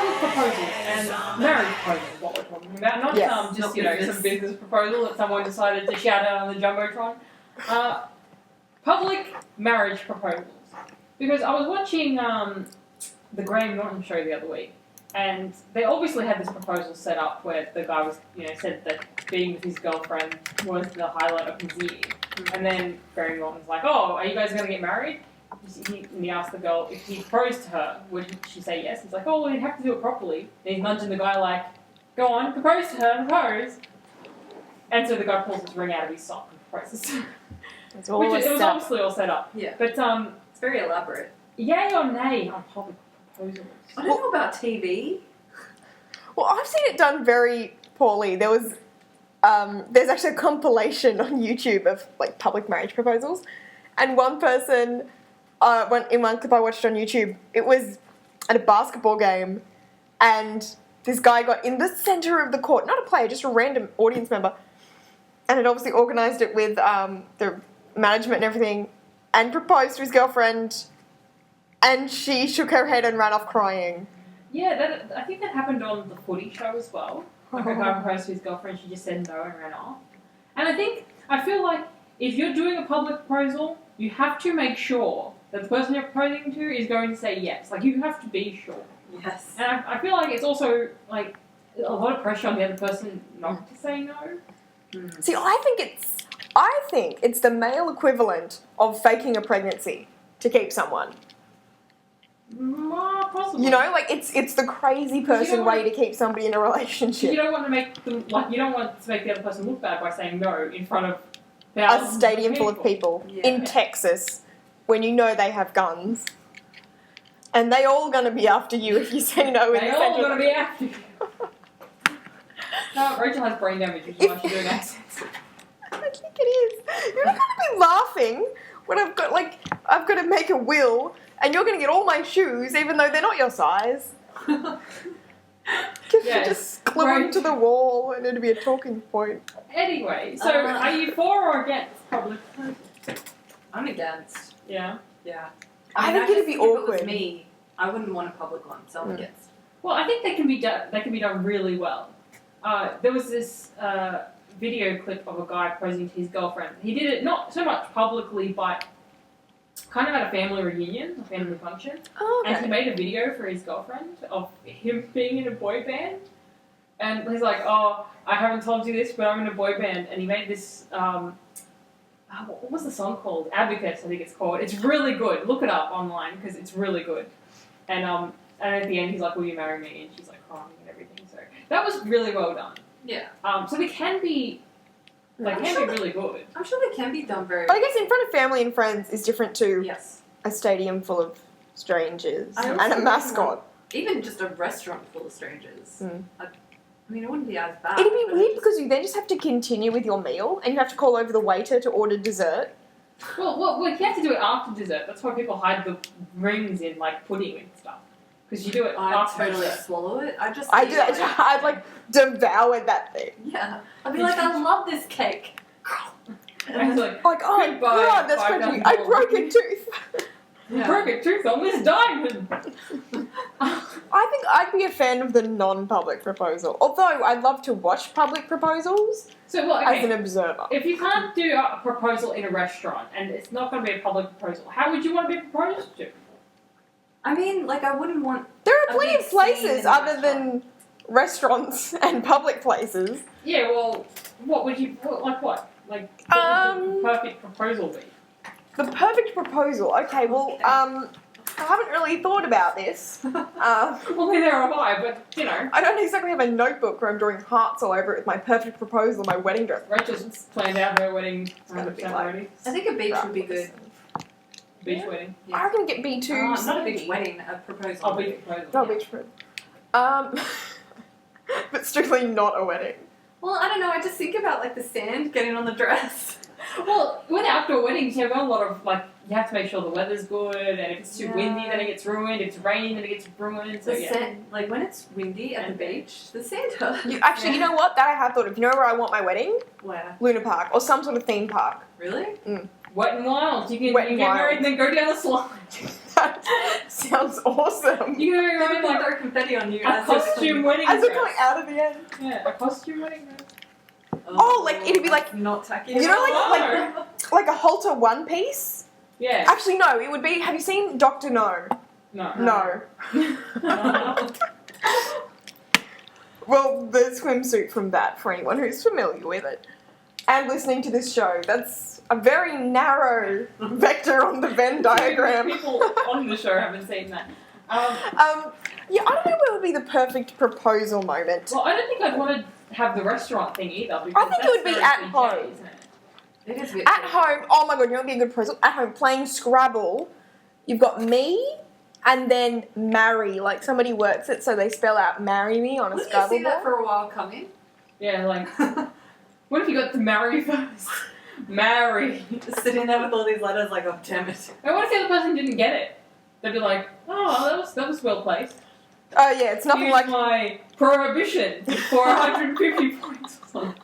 public proposals and marriage proposals is what we're talking about, not just some business proposal that someone decided to shout out on the Jumbotron. Public marriage proposals. Because I was watching the Graham Norton show the other week, and they obviously had this proposal set up where the guy was, said that being with his girlfriend was the highlight of his year. And then Graham Norton's like, "Oh, are you guys going to get married?" And he asked the girl if he proposed to her, would she say yes? He's like, "Oh, well, you'd have to do it properly." And he's nudging the guy like, "Go on, propose to her, propose." And so the guy pulls his ring out of his sock and proposes to her. It was obviously all set up. Yeah. But it's very elaborate. Yay or nay on public proposals? I don't know about TV. Well, I've seen it done very poorly. There was, there's actually a compilation on YouTube of like public marriage proposals, and one person, in one clip I watched on YouTube, it was at a basketball game, and this guy got in the center of the court, not a player, just a random audience member, and had obviously organised it with the management and everything, and proposed to his girlfriend, and she shook her head and ran off crying. Yeah, I think that happened on the Footy show as well. Like a guy proposed to his girlfriend, she just said no and ran off. And I feel like if you're doing a public proposal, you have to make sure that the person you're proposing to is going to say yes. Like, you have to be sure. Yes. And I feel like it's also, like, a lot of pressure on the other person not to say no. See, I think it's the male equivalent of faking a pregnancy to keep someone. Possibly. Like it's the crazy person way to keep somebody in a relationship. You don't want to make them you don't want to make the other person look bad by saying no in front of thousands a stadium full of people in Texas when you know they have guns, and they all gonna be after you if you say no. They all gonna be after you. No, Rachel has brain damage if she's doing accents. I think it is. You're not gonna be laughing when I've got to make a will. And you're going to get all my shoes, even though they're not your size. Because you just glue them to the wall and it'd be a talking point. Anyway, so are you for or against public proposals? I'm against. Yeah? Yeah. I think it'd be awkward. If it was me, I wouldn't want a public one, so I'm against. Well, I think they can be done really well. There was this video clip of a guy proposing to his girlfriend. He did it not so much publicly, but kind of at a family reunion, a family function. Oh, okay. And he made a video for his girlfriend of him being in a boy band. And he's like, "Oh, I haven't told you this, but I'm in a boy band." And he made this, what was the song called? Abacus, I think it's called. It's really good. Look it up online, because it's really good. And at the end, he's like, "Will you marry me?" And she's like crying and everything. So that was really well done. Yeah. So they can be... They can be really good. I'm sure they can be done very well. But I guess in front of family and friends is different to a stadium full of strangers and a mascot. Even just a restaurant full of strangers. I mean, it wouldn't be as bad. It'd be weird because you then just have to continue with your meal and you have to call over the waiter to order dessert. Well, you have to do it after dessert. That's why people hide the rings in, like, pudding and stuff. Because you do it after totally dessert. Swallow it. I do that. I'd, like, devour that thing. Yeah. I'd be like, I love this cake. And like, oh, God, that's crazy. I broke a tooth. You broke a tooth on this diamond. I think I'd be a fan of the non-public proposal. Although I'd love to watch public proposals as an observer. If you can't do a proposal in a restaurant and it's not going to be a public proposal, how would you want to be proposed to? I mean, like, I wouldn't want... There are plenty of places other than restaurants and public places. Yeah, well, what would you... Like what? Like, what would the perfect proposal be? The perfect proposal? Okay, well, I haven't really thought about this. Well, neither have I, but, you know. I don't exactly have a notebook where I'm drawing hearts all over it with my perfect proposal, my wedding dress. Rachel's planned out her wedding already. I think a beach would be good. Beach wedding? Yeah. I reckon get B2. Not a beach wedding, a proposal. Oh, beach proposal. Oh, beach proposal. But strictly not a wedding. Well, I don't know, I just think about, like, the sand getting on the dress. Well, with outdoor weddings, you have a lot of, like, you have to make sure the weather's good, and if it's too windy, then it gets ruined. If it's raining, then it gets ruined. So, sand, like, when it's windy at the beach, the sand hurts. You know what? That I have thought of. You know where I want my wedding? Where? Luna Park, or some sort of theme park. Really? Mm. Wet and Wild. You can get married and then go down the slide. That sounds awesome. You know, Maybe remember they'll like throw confetti on you a as you're costume wedding As we're dress. coming out of the end. Yeah, a costume wedding dress. Oh, like, it'd be like- not tacky. You know, No. Like a halter one piece? Yeah. Actually, no, it would be. Have you seen Dr. No? No. No. Well, the swimsuit from that, for anyone who's familiar with it and listening to this show, that's a very narrow vector on the Venn diagram. People on the show haven't seen that. Yeah, I don't know what would be the perfect proposal moment. Well, I don't think I'd want to have the restaurant thing either. Because I think it that's would be very at cliche, home. isn't it? It is a bit At home, oh my god, you know what would be a good proposal? At home, playing Scrabble, you've got me and then marry. Like, somebody works it so they spell out marry me on a Wouldn't you Scrabble see that board. for a while coming? Yeah, like, what if you got to marry first? Marry. Just sitting there with all these letters like, oh, damn it. And what if the other person didn't get it? They'd be like, oh, that was well placed. Oh yeah, it's nothing Here's like... my prohibition for 150 points or something.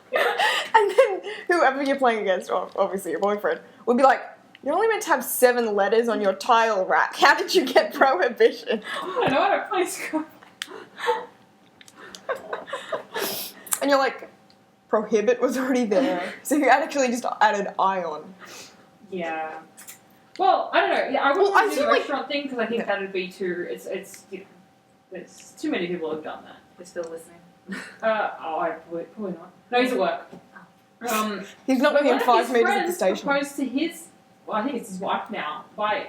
And then whoever you're playing against, or obviously your boyfriend, would be like, you're only meant to have 7 letters on your tile rack. How did you get prohibition? I know I don't play Scrabble. And you're like, prohibit was already there. So you actually just added ion. Yeah. Well, I don't know. Yeah, I wouldn't Well, I want to do feel the like- restaurant thing because I think Yeah. that'd be too. It's you know, there's too many people who've done that. We're still listening. Probably not. No, he's at work. He's not But within one of 5 his metres of the friends station. proposed to his, well, I think it's his wife now, by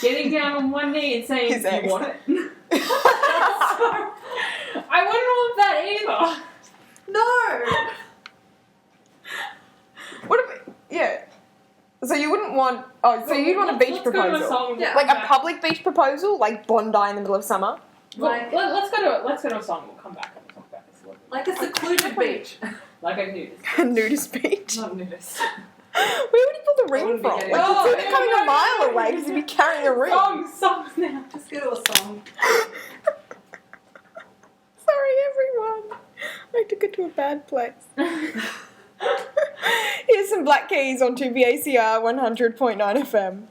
getting down on one knee and saying, His "You ex. want it?" I wouldn't want that either. No! What if, yeah. So you wouldn't want, oh, so you'd want a beach Let's go to a proposal. song. Yeah. Like a public beach proposal, like Bondi in the middle of summer. Like, Let's go to a song. We'll come back and talk about this a little bit. like a secluded beach. Like I knew this. A nudist beach. Not nudist. Where would he pull the I ring wouldn't be from? Like, getting it's Oh, even yeah, coming yeah, a mile yeah. away because he'd be carrying a ring. Songs now. Just go to a song. Sorry, everyone. I took it to a bad place. Here's some Black Keys on 2BACR 100.9 FM.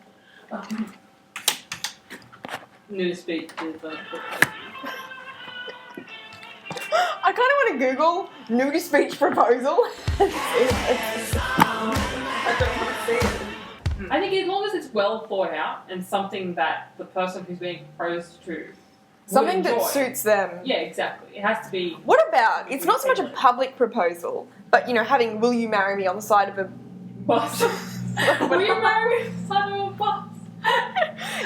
Nudist beach is I kind of want to Google nudist beach proposal. I don't want to see it. I think as long as it's well thought out and something that the person who's being proposed to would Something that enjoy. suits them. Yeah, exactly. It has to be. What about, it's not so much a public proposal, but, you know, having will you marry me on the side of a... Bus. Will you marry me son of a bus?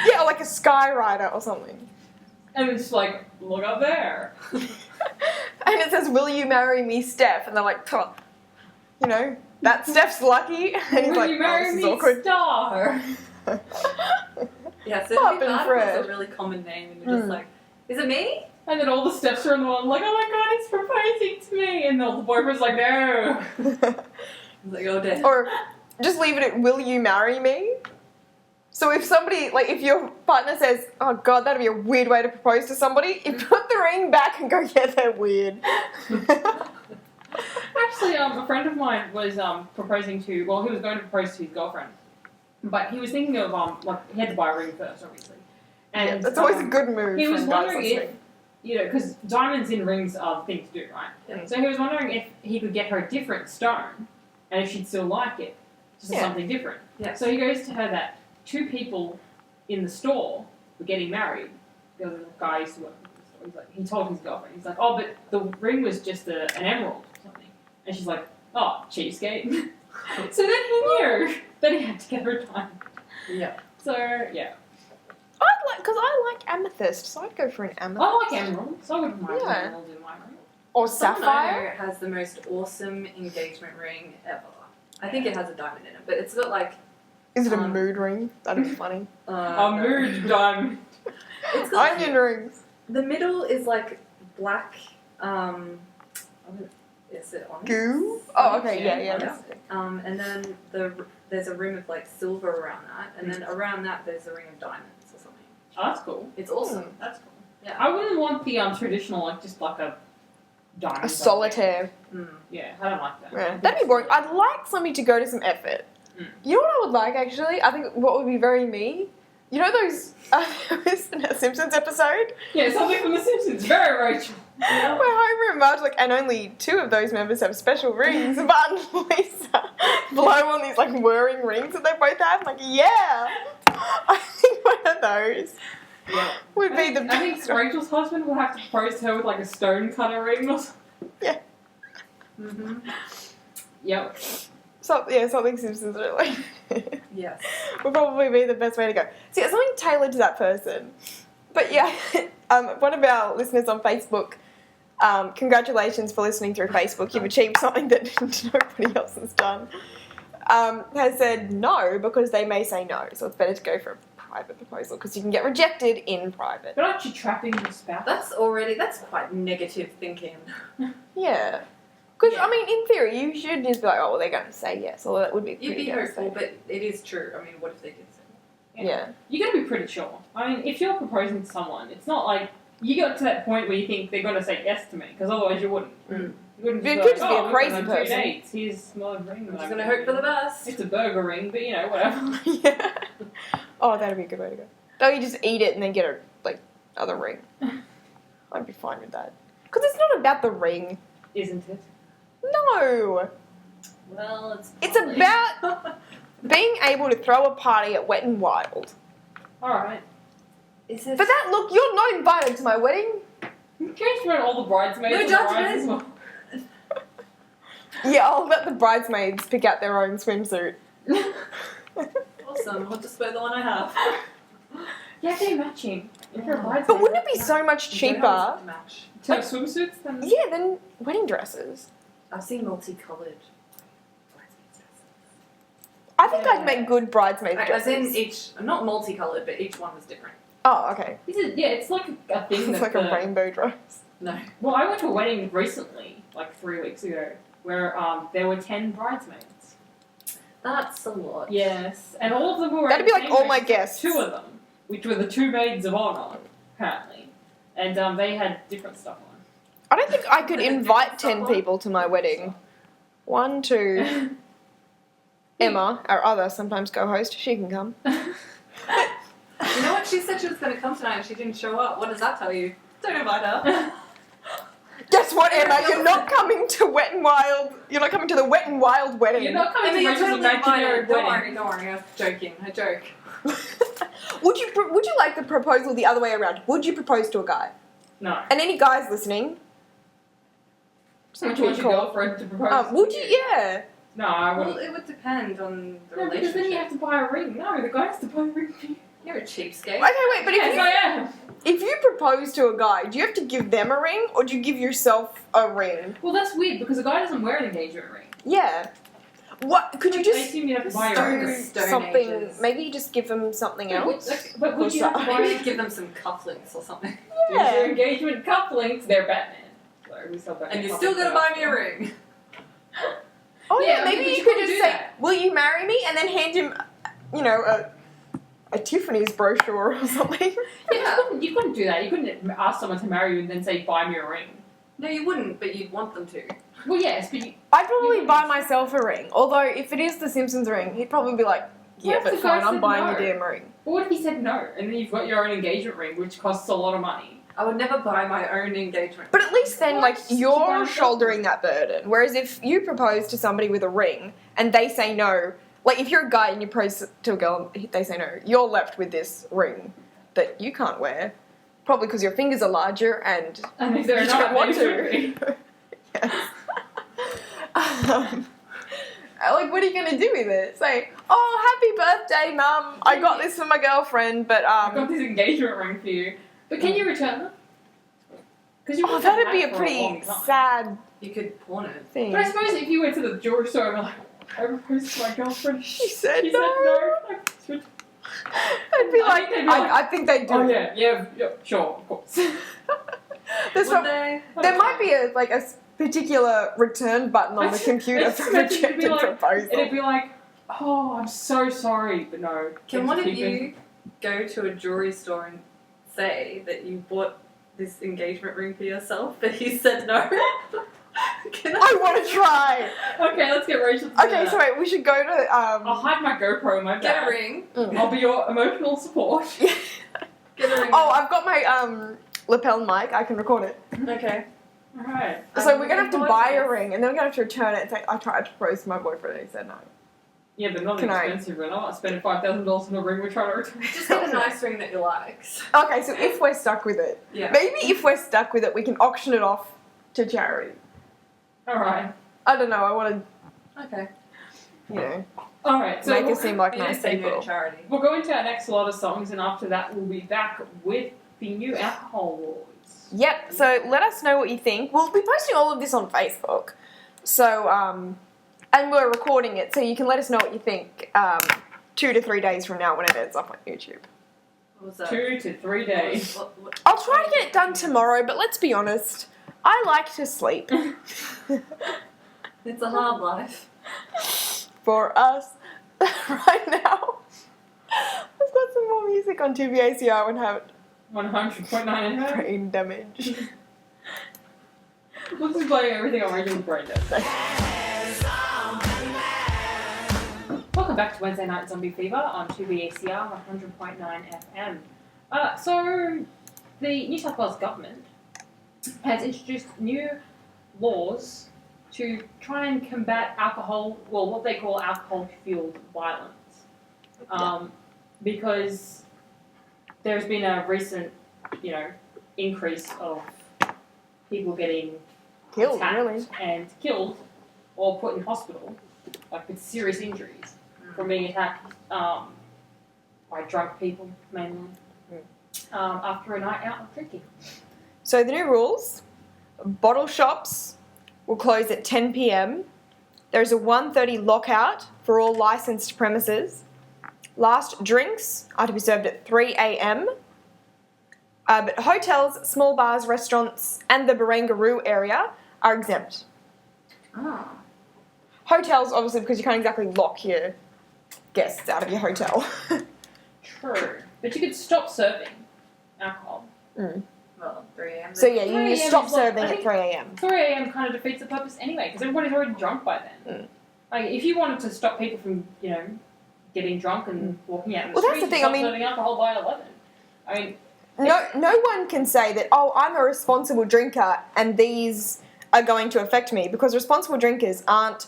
Yeah, or like a skyrider or something. And it's just like, look up there. And it says, will you marry me, Steph? And they're like, "Tuh." You know, that Steph's lucky. And he's Will like, you oh, marry this is me, awkward. Star? Yeah, so Pop it'd be and bad if Fred. it's a really common name and you're just Mm. like, is it me? And then all the steps are in the one like, oh my god, he's proposing to me. And all the boyfriend's like, no. It's like, oh, dear. Or just leave it at, will you marry me? So if somebody, like if your partner says, oh god, that'd be a weird way to propose to somebody, you put the ring back and go, yeah, they're weird. Actually, a friend of mine was proposing to, well, he was going to propose to his girlfriend. But he was thinking of, like, he had to buy a ring first, obviously. And Yeah, that's always a good move he was from guys wondering if, listening. you know, because diamonds in rings are the thing to do, right? Yeah. So he was wondering if he could get her a different stone and if she'd still like it. Just Yeah. something different. Yeah. So he goes to her that 2 people in the store were getting married. The other guy used to work in the store. He's like, he told his girlfriend, he's like, oh, but the ring was just an emerald or something. And she's like, oh, cheapskate. So then he knew that he had to get her a diamond. Yeah. So, yeah. I'd like, because I like amethyst, so I'd go for an amethyst. I like emeralds. I would mind Yeah. emeralds in my ring. Or Someone sapphire. I know has the most awesome engagement ring ever. I think it has a diamond in it, but it's got like Is it a mood ring? That'd be funny. A mood diamond. It's got Onion rings. the middle is like black. Is it onyx? Goo? Oh, okay, yeah, Yeah. yeah. And then there's a ring of like silver around that, and then around that there's a ring of diamonds or something. Oh, that's cool. It's awesome. That's cool. Yeah. I wouldn't want the traditional, like, just like a diamond. A solitaire. Mm. Yeah, I don't like that. Yeah, that'd be boring. I'd like somebody to go to some effort. Mm. You know what I would like, actually? I think what would be very me? You know those there was in a Simpsons episode Yeah, something from The Simpsons. Very Rachel. where Homer and Marge and only 2 of those members have special rings, but Lisa blow on these whirring rings that they both have. I'm like, yeah, I think one of those would be the I think best. Rachel's husband will have to propose to her with a stone cutter ring or something. Yeah. Mm-hmm. Yep. Something Simpsons really. Yes. Would probably be the best way to go. So yeah, something tailored to that person. But yeah, one of our listeners on Facebook, congratulations for listening through Facebook. You've achieved something that nobody else has done. Has said no because they may say no. So it's better to go for a private proposal because you can get rejected in private. But aren't you trapping your spouse? That's quite negative thinking. Yeah. Because, Yeah. I mean, in theory, you should just be like, oh, well, they're going to say yes. Or that would be You'd pretty be hopeful, devastating. but it is true. I mean, what if they could say Yeah. You gotta be pretty sure. I mean, if you're proposing to someone, it's not like you got to that point where you think they're gonna say yes to me, because otherwise you wouldn't. Mm. You wouldn't You be could like, just be a oh, crazy we've got person. 2 dates. Here's my ring. I'm just going to hope for the best. It's a burger ring, but whatever. Yeah. Oh, that'd be a good way to go. Though you just eat it and then get a, other ring. I'd be fine with that. Because it's not about the ring. Isn't it? No. Well, It's about being able to throw a party at Wet n Wild. Alright. Is it? But that, look, you're not invited to my wedding. Can you just run all the bridesmaids No and the brides judgment. as well? Yeah, I'll let the bridesmaids pick out their own swimsuit. Awesome. I'll just wear the one I have. Yeah, they're matching. If you're a bridesmaid. But wouldn't it be so much You don't cheaper? always match. to have swimsuits? Then Yeah, than wedding dresses. I've seen multicolored. I think Yeah. I'd make good bridesmaid As dresses. in each, not multicolored, but each one was different. Oh, okay. it's like a thing It's that like a rainbow dress. No. Well, I went to a wedding recently, 3 weeks ago, where there were 10 bridesmaids. That's a lot. Yes, and all of them were. That'd be like same all my race, guests. 2 of them, which were the 2 maids of honor, apparently, and they had different stuff on. I don't think I could With the invite different 10 stuff on? people to my wedding. 1, 2, Emma, our other sometimes co-host, she can come. You know what? She said she was going to come tonight and she didn't show up. What does that tell you? Don't invite her. Guess what, Emma? You're not coming to Wet n Wild. You're not coming to the Wet n Wild wedding. You're not coming Emma, to you're Rachel's totally imaginary invited. Don't wedding. worry, don't worry. I'm joking. I joke. Would you like the proposal the other way around? Would you propose to a guy? No. And any guys listening? Would you want your girlfriend to propose? Would you? Yeah. No, I Well, wouldn't. it would depend on the No, because relationship. then you have to buy a ring. No, the guy has to buy a ring for you. You're a cheapskate. Okay, wait, but Yes, I am. if you propose to a guy, do you have to give them a ring or do you give yourself a ring? Well, that's weird because a guy doesn't wear an engagement ring. Yeah. What could you I just assume you have to buy a Stone ring. is- Stone something? Ages. Maybe you just give them something else. But would you have to Maybe buy you'd give them some cufflinks or something. Here's your Yeah. engagement cufflinks? They're Batman. Sorry, we still And you're still going to buy me a ring. Oh yeah, Yeah, maybe but you you could couldn't just do say, that. "Will you marry me?" and then hand him, a Tiffany's brochure or something. Yeah, you couldn't do that. You couldn't ask someone to marry you and then say, buy me a ring. No, you wouldn't, but you'd want them to. Well, yes, but you... I'd probably You- buy myself a ring. Although if it is the Simpsons ring, he'd probably be like, "Yeah, What if but the guy fine, I'm said buying no? a damn ring." But what if he said no, and then you've got your own engagement ring, which costs a lot of money? I would never buy my own engagement. But at least then, What? You buy you're yourself shouldering that burden. Whereas if you propose to somebody with a ring and they say no, if you're a guy and you propose to a girl and they say no, you're left with this ring that you can't wear. Probably because your fingers are larger and And if they're you not, don't want they should be. to. Yes. What are you going to do with it? Say, "Oh, happy birthday, Mum. I got this for my girlfriend, but I've got this engagement ring for you. But can you return them? Because you wouldn't that'd have be had a for long pretty time. sad You could pawn it. thing." But I suppose if you went to the jewelry store and were like, I proposed to my girlfriend, She said she no. said no. I'd be I like, think they'd be like, I think they'd do Oh it. yeah, sure, of course. There's One prob- day. there might be a particular return button on the computer It's for meant to be rejected like- proposal. And it'd be like, oh, I'm so sorry, but no. Can just one of keep it. you go to a jewelry store and say that you bought this engagement ring for yourself, but he said no? I want to try. Okay, let's get Rachel to do Okay, that. so wait, we should go to I'll hide my GoPro in my Get a bag. ring. I'll be your emotional support. Get a ring. Oh, I've got my lapel mic. I can record it. Okay. Alright. So we're gonna have to buy a this. ring, and then we're gonna have to return it and say I tried to propose to my boyfriend, and he said no. Yeah, but not Can an I- expensive ring. I'm not spending $5,000 on a ring we're trying to return. Just get a nice ring that you like. Okay, so if we're stuck with it, Yeah. maybe if we're stuck with it, we can auction it off to charity. Alright. I don't know. I want Okay. to, you know, Alright, so make we'll, it seem like You just nice say no people. to charity. we'll go into our next lot of songs, and after that, we'll be back with the new alcohol laws. Yep. So let us know what you think. We'll be posting all of this on Facebook. So and we're recording it, so you can let us know what you think. 2 to 3 days from now, when it ends up on YouTube. What was that? 2 to 3 days. I'll try to get it done tomorrow, but let's be honest. I like to sleep. It's a hard life. For us, right now, I've got some more music on TVACR and have 100.9 FM. brain damage. We'll just play everything on Rachel's brain dead. Welcome back to Wednesday Night Zombie Fever on 2BACR 100.9 FM. So, the New South Wales government has introduced new laws to try and combat alcohol, well, what they call alcohol-fueled violence. Because there's been a recent, increase of people getting Killed, attacked really. and killed or put in hospital, like with serious injuries from being attacked by drunk people mainly after a night out of drinking. So the new rules, bottle shops will close at 10 p.m. There's a 1:30 lockout for all licensed premises. Last drinks are to be served at 3 a.m. But hotels, small bars, restaurants, and the Barangaroo area are exempt. Oh. Hotels, obviously, because you can't exactly lock your guests out of your hotel. True. But you could stop serving alcohol. Well, 3 a.m. So yeah, 3 you a.m. stop is like- serving I at think- 3 a.m. 3 a.m. kind of defeats the purpose anyway, because everybody's already drunk by then. Like, if you wanted to stop people from, getting drunk and walking out in the Well, that's streets, the thing, stop I mean- serving alcohol by 11. I mean, No one can say that, oh, I'm a responsible drinker and these are going to affect me, because responsible drinkers aren't,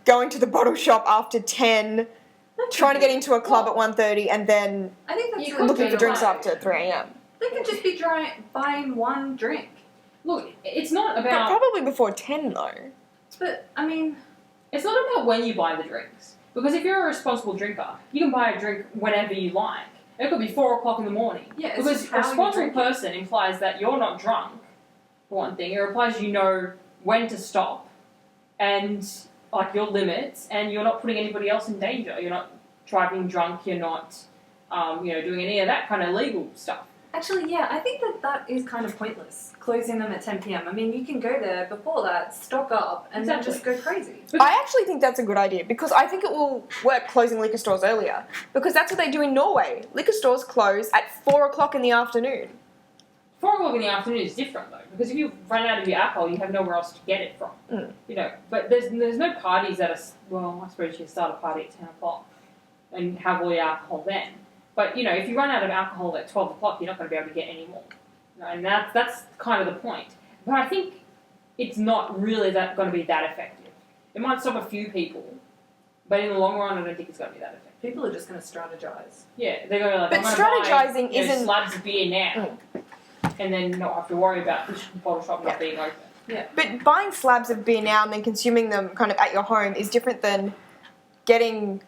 going to the bottle shop after 10, trying to get into a club at 1:30 and then I think that's You really could looking for drinks right. after 3 a.m. They could just be buying one drink. look, it's not But about probably before 10 though. But, I mean, it's not about when you buy the drinks. Because if you're a responsible drinker, you can buy a drink whenever you like. It could be 4 o'clock in the morning. yeah, it's Because just a how you responsible drink it. person implies that you're not drunk, for one thing. It implies you know when to stop and, like, your limits, and you're not putting anybody else in danger. You're not driving drunk, you're not, doing any of that kind of legal stuff. Actually, yeah, I think that is kind of pointless, closing them at 10 p.m. I mean, you can go there before that, stock up, and then just go crazy. I actually think that's a good idea, because I think it will work closing liquor stores earlier, because that's what they do in Norway. Liquor stores close at 4 o'clock in the afternoon. 4 o'clock in the afternoon is different, though, because if you run out of your alcohol, you have nowhere else to get it from. But there's no parties that are, well, I suppose you can start a party at 10 o'clock and have all your alcohol then. But, if you run out of alcohol at 12 o'clock, you're not going to be able to get any more. And that's kind of the point. But I think it's not really going to be that effective. It might stop a few people, but in the long run, I don't think it's going to be that effective. People are just going to strategize. Yeah, they're going to But I'm gonna buy, strategizing isn't- slabs of beer now, and then not have to worry about the bottle shop not being open. But buying slabs of beer now and then consuming them kind of at your home is different than getting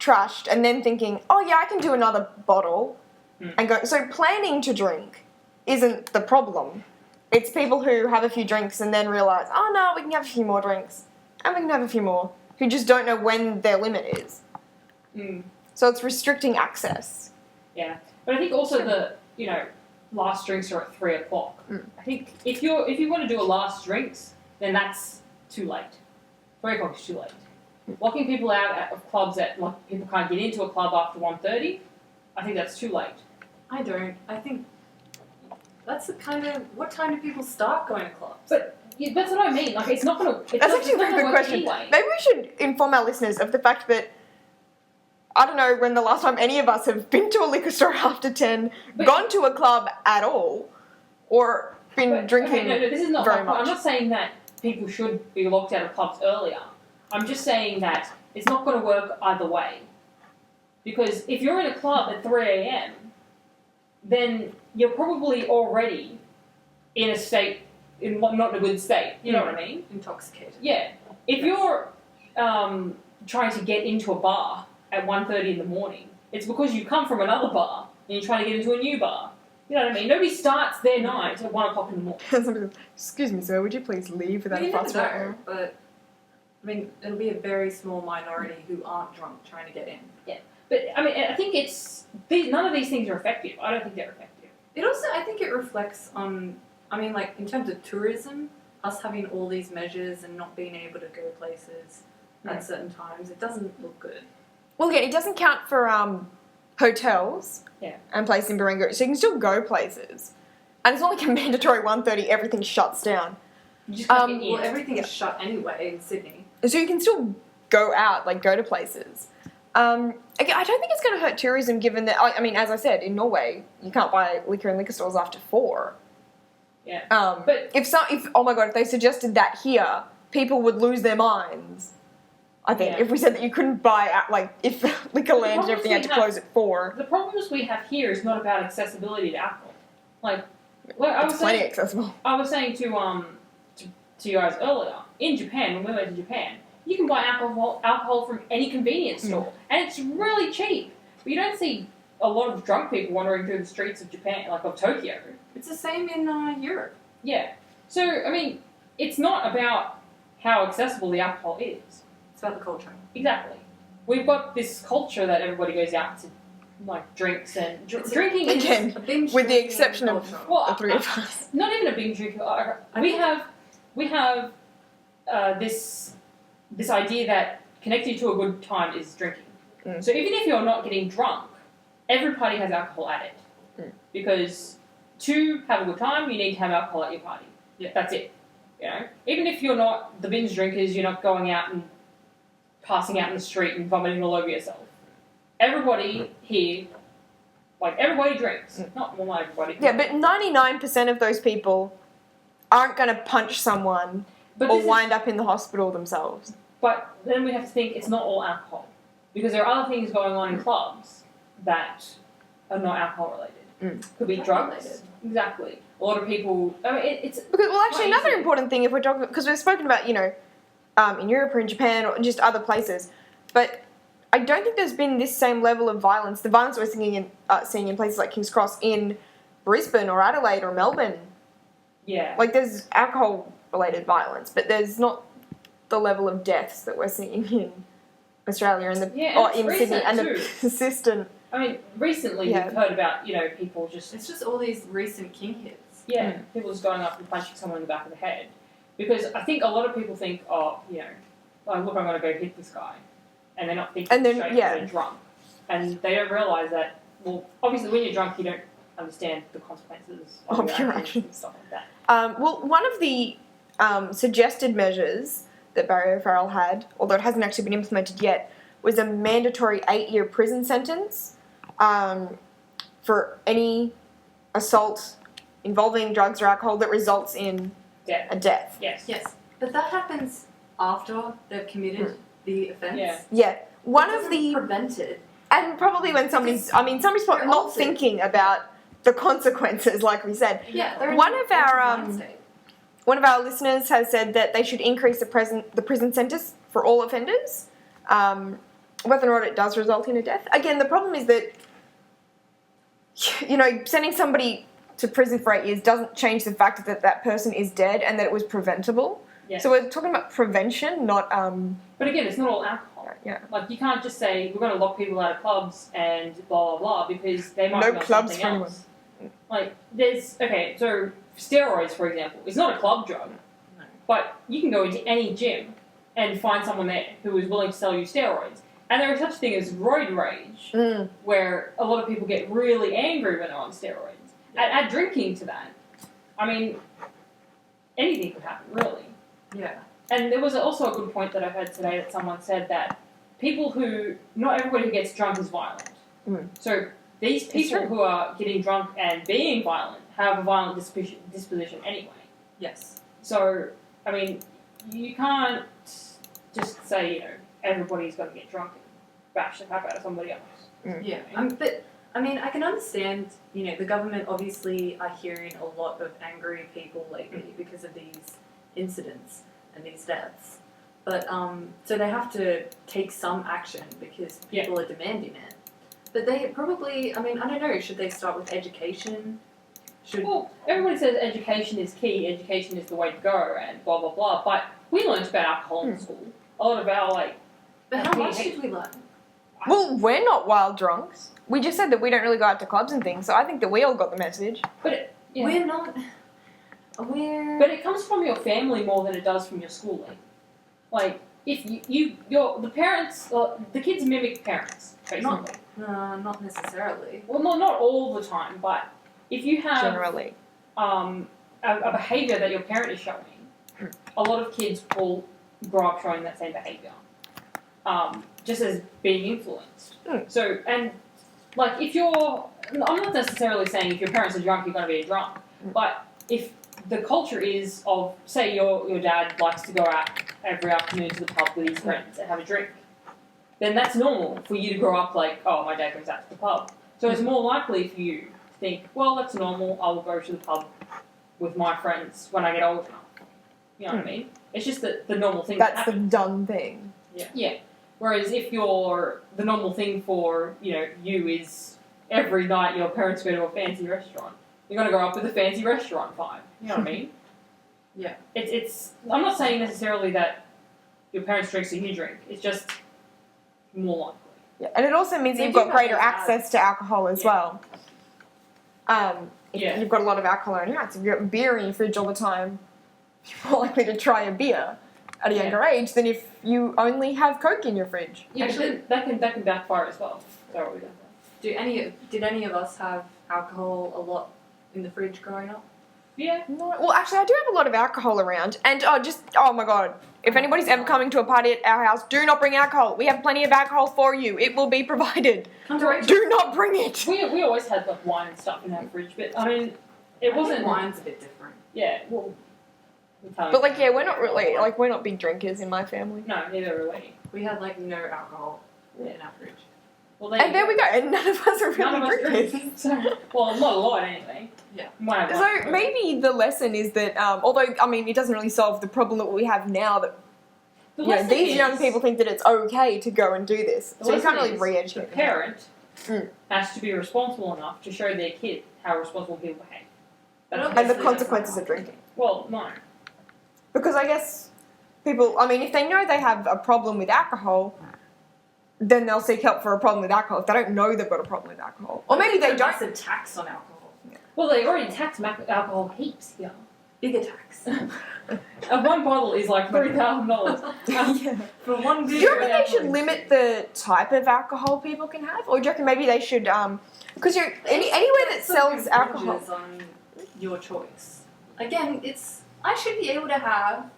trashed and then thinking, oh yeah, I can do another bottle and go. So planning to drink isn't the problem. It's people who have a few drinks and then realise, oh no, we can have a few more drinks and we can have a few more, who just don't know when their limit is. So it's restricting access. Yeah, but I think also the last drinks are at 3 o'clock. I think if you want to do a last drinks, then that's too late. 3 o'clock is too late. Locking people out of clubs people can't get into a club after 1:30, I think that's too late. I don't. I think That's the kind of... What time do people start going to clubs? But yeah, that's what I mean. Like, it's not going to... That's actually a very good question. Anyway. Maybe we should inform our listeners of the fact that I don't know when the last time any of us have been to a liquor store after 10, gone to a club at all, or been drinking no, this is not very much. I'm not saying that people should be locked out of clubs earlier. I'm just saying that it's not going to work either way. Because if you're in a club at 3 a.m, then you're probably already in a state, not in a good state. You know what I mean? Intoxicated. Yeah. If you're trying to get into a bar at 1:30 in the morning, it's because you come from another bar and you're trying to get into a new bar. You know what I mean? Nobody starts their night at 1 o'clock in the morning. Somebody goes, excuse me, sir, would you please leave without a fuss right now? But, I mean, it'll be a very small minority who aren't drunk trying to get in. Yeah. But, I mean, I think none of these things are effective. I don't think they're effective. It also, I think it reflects on, I mean, like, in terms of tourism, us having all these measures and not being able to go places at certain times, it doesn't look good. Well, again, it doesn't count for hotels and places in Barangaroo, so you can still go places. And it's not like a mandatory 1:30, everything shuts down. You just can't get in. Well, everything is shut anyway in Sydney. So you can still go out, like go to places. Again, I don't think it's going to hurt tourism given that, I mean, as I said, in Norway, you can't buy liquor in liquor stores after 4. Yeah. But if oh my God, if they suggested that here, people would lose their minds. I think if we said that you couldn't buy, if Liquorland and everything had to close at 4. The problems we have here is not about accessibility to alcohol. It's plenty accessible. I was saying to you guys earlier, in Japan, when we went to Japan, you can buy alcohol from any convenience store, and it's really cheap. But you don't see a lot of drunk people wandering through the streets of Japan, of Tokyo. It's the same in Europe. Yeah. So, I mean, it's not about how accessible the alcohol is. It's about the culture. Exactly. We've got this culture that everybody goes out to, drinks and drinking again, with the exception of the 3 of us. Not even a binge drinking. We have this idea that connecting to a good time is drinking. So even if you're not getting drunk, every party has alcohol at it. Because to have a good time, you need to have alcohol at your party. Yeah. That's it. You know, even if you're not the binge drinkers, you're not going out and passing out in the street and vomiting all over yourself. Everybody here, everybody drinks. Not everybody. Yeah, but 99% of those people aren't going to punch someone or wind up in the hospital themselves. But then we have to think it's not all alcohol. Because there are other things going on in clubs that are not alcohol related. Could be drugs. Related. Exactly. A lot of people... I mean, it's... Because, well, actually, another important thing, if we're talking... Because we've spoken about, in Europe or in Japan or just other places, but I don't think there's been this same level of violence. The violence we're seeing in places like King's Cross, in Brisbane or Adelaide or Melbourne. Yeah. There's alcohol-related violence, but there's not the level of deaths that we're seeing in Australia and in Sydney and the persistent. I mean, recently we've heard about people just. It's just all these recent king hits. Yeah, people just going up and punching someone in the back of the head. Because I think a lot of people think, look, I'm going to go hit this guy. And they're not thinking straight because they're drunk. And they don't realise that, well, obviously when you're drunk, you don't understand the consequences of your actions and stuff like that. Well, one of the suggested measures that Barry O'Farrell had, although it hasn't actually been implemented yet, was a mandatory 8-year prison sentence for any assault involving drugs or alcohol that results in a death. Yes. But that happens after they've committed the offence. Yeah. One of the prevented, and probably when somebody's not thinking about the consequences, like we said. Yeah. One of our listeners has said that they should increase the prison sentence for all offenders, whether or not it does result in a death. Again, the problem is that sending somebody to prison for 8 years doesn't change the fact that that person is dead and that it was preventable. Yeah. So we're talking about prevention, not... But again, it's not all alcohol. Yeah. You can't just say, we're going to lock people out of clubs and blah, blah, blah, because they might know something else. So steroids, for example, is not a club drug. No. But you can go into any gym and find someone there who is willing to sell you steroids. And there is such a thing as roid rage, where a lot of people get really angry when they're on steroids. Add drinking to that, I mean, anything could happen, really. Yeah. And there was also a good point that I heard today that someone said that not everybody who gets drunk is violent. Mm. So these people who are getting drunk and being violent have a violent disposition anyway. Yes. So, I mean, you can't just say, you know, everybody's going to get drunk and bash the crap out of somebody else. Yeah. But, I mean, I can understand, you know, the government obviously are hearing a lot of angry people lately because of these incidents and these deaths. But, so they have to take some action because people are demanding it. But they probably, I mean, I don't know, should they start with education? Well, everybody says education is key, education is the way to go, and blah, blah, blah. But we learned about alcohol in school. A lot of our, like... But how much did we learn? Well, we're not wild drunks. We just said that we don't really go out to clubs and things, so I think that we all got the message. But We're not... But it comes from your family more than it does from your schooling. Like, if the parents, the kids mimic parents, basically. Not necessarily. Well, not all the time, but if you have Generally. A behaviour that your parent is showing, a lot of kids will grow up showing that same behaviour, just as being influenced. So, and like I'm not necessarily saying if your parents are drunk, you're going to be a drunk, but if the culture is of, say your dad likes to go out every afternoon to the pub with his friends and have a drink, then that's normal for you to grow up like, oh, my dad goes out to the pub. So it's more likely for you to think, well, that's normal, I will go to the pub with my friends when I get old enough. You know what I mean? It's just the normal thing. That's the done thing. Yeah. Whereas if the normal thing for, you is every night your parents go to a fancy restaurant, you're going to grow up with a fancy restaurant vibe. You know what I mean? Yeah. I'm not saying necessarily that your parents drink so you drink. It's just more likely. Yeah, and it also means They you've do got have greater those access to alcohol as well. If you've got a lot of alcohol around your house, if you've got beer in your fridge all the time, you're more likely to try a beer at a younger age than if you only have Coke in your fridge. Yeah, actually, that can backfire as well. So we don't Did any of us have alcohol a lot in the fridge growing up? Yeah. No, well, actually, I do have a lot of alcohol around. And, oh my god, if anybody's ever coming to a party at our house, do not bring alcohol. We have plenty of alcohol for you. It will be provided. Do not bring it. We always had like wine and stuff in our fridge, but I mean, it wasn't. Wine's a bit different. Yeah, well. But we're not really, we're not big drinkers in my family. No, neither are we. We had no alcohol in our fridge. Well, and there we go. And none of us are really drinkers. So, well, not a lot anyway. Yeah. So maybe the lesson is that, although it doesn't really solve the problem that we have now. That these young people think that it's okay to go and do this, so you can't really re-educate the parent has to be responsible enough to show their kid how responsible people behave. And the consequences of drinking. Well, no. Because I guess people, if they know they have a problem with alcohol, then they'll seek help for a problem with alcohol. If they don't know they've got a problem with alcohol. Or maybe they don't. Massive tax on alcohol. Well, they already tax alcohol heaps here. Bigger tax. One bottle is like $3,000. For one beer. Do you reckon they should limit the type of alcohol people can have? Or do you reckon maybe they should, because anywhere that sells alcohol. On your choice. Again, I should be able to have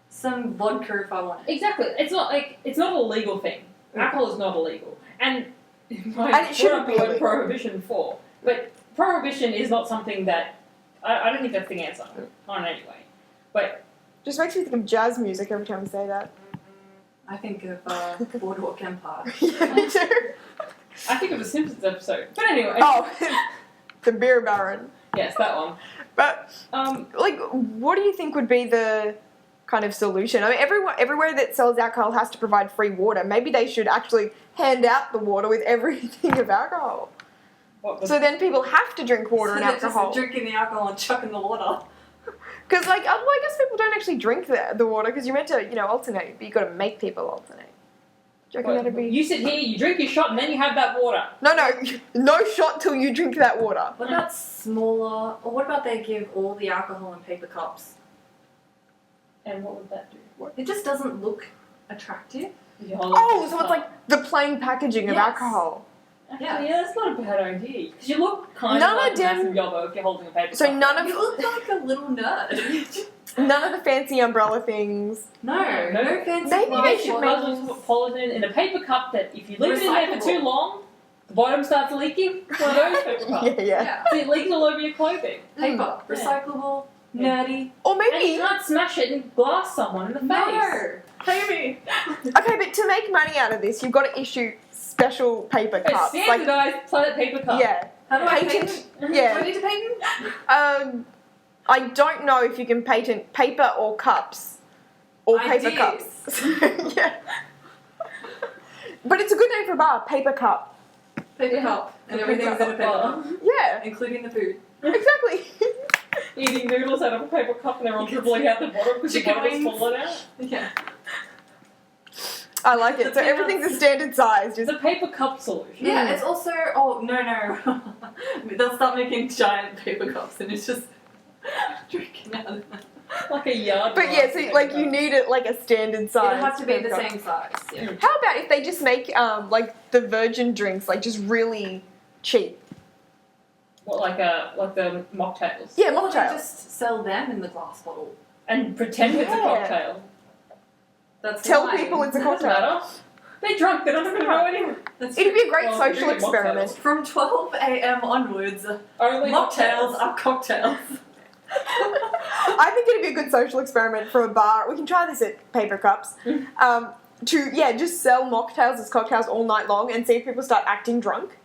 some vodka if I want it. Exactly. It's not a legal thing. Alcohol is not illegal. And it shouldn't be illegal. Prohibition for. But prohibition is not something that I don't think that's the answer. Not in any way. But just makes me think of jazz music every time you say that. I think of Boardwalk Empire. Yeah, me too. I think of a Simpsons episode. But anyway. Oh, the Beer Baron. Yes, that one. But what do you think would be the kind of solution? Everywhere that sells alcohol has to provide free water. Maybe they should actually hand out the water with everything of alcohol. So then people have to drink water and alcohol. Just drinking the alcohol and chucking the water. Because I guess people don't actually drink the water because you're meant to alternate, but you've got to make people alternate. Do you reckon that'd be? You sit here, you drink your shot, and then you have that water. No shot till you drink that water. What about smaller? Or what about they give all the alcohol in paper cups? And what would that do? It just doesn't look attractive. Yeah, so it's like the plain packaging of alcohol. Actually, yeah, that's not a bad idea. Because you look kind None of like of a them- massive yobbo if you're holding a paper So cup. none of You look like a little nerd. none of the fancy umbrella things. No No. fancy Maybe they glass should bottles. Cosmopolitan in a paper cup that if you leave it in there for Recyclable. too long, the bottom starts leaking. One of those paper cups. Yeah. So it leaks all over your clothing. Paper, Yeah. recyclable, Yeah. nerdy. Or And you maybe can't smash it and glass someone in the face. No, pay me. okay, but to make money out of this, you've got to issue special paper It's cups. Like standardized planet paper cup. yeah, How do I Patent- patent? Do I yeah. need to patent? I don't know if you can patent paper or cups or paper Ideas. cups. Yeah. But it's a good name for a bar, paper cup. Paper Yeah. cup, and Paper everything's in a cup paper bar. cup, Yeah, including the food. exactly. Eating noodles out of a paper cup and they're all dribbling out the bottom because the Chicken bottom's wings. fallen out. Yeah. I like it. So everything's a standard size. It's Just a paper cup solution. Yeah, it's also. Oh, no. They'll start making giant paper cups and it's just drinking out of them. Like a yard. but yeah, so like you need it like a standard size. It'll have to be paper the cup. same size. Yeah. How about if they just make like the virgin drinks like just really cheap? What, like the mocktails? Yeah, Or they mocktail. just sell them in the glass bottle. And pretend it's a Yeah. cocktail. That's Tell wine. people it's a Doesn't cocktail. matter. They're drunk. They're not going to know anyway. That's It'd be a great Well, social really experiment. From 12 a.m. onwards, Only mocktails are cocktails. I think it'd be a good social experiment for a bar. We can try this at Paper Cups. To just sell mocktails as cocktails all night long and see if people start acting drunk.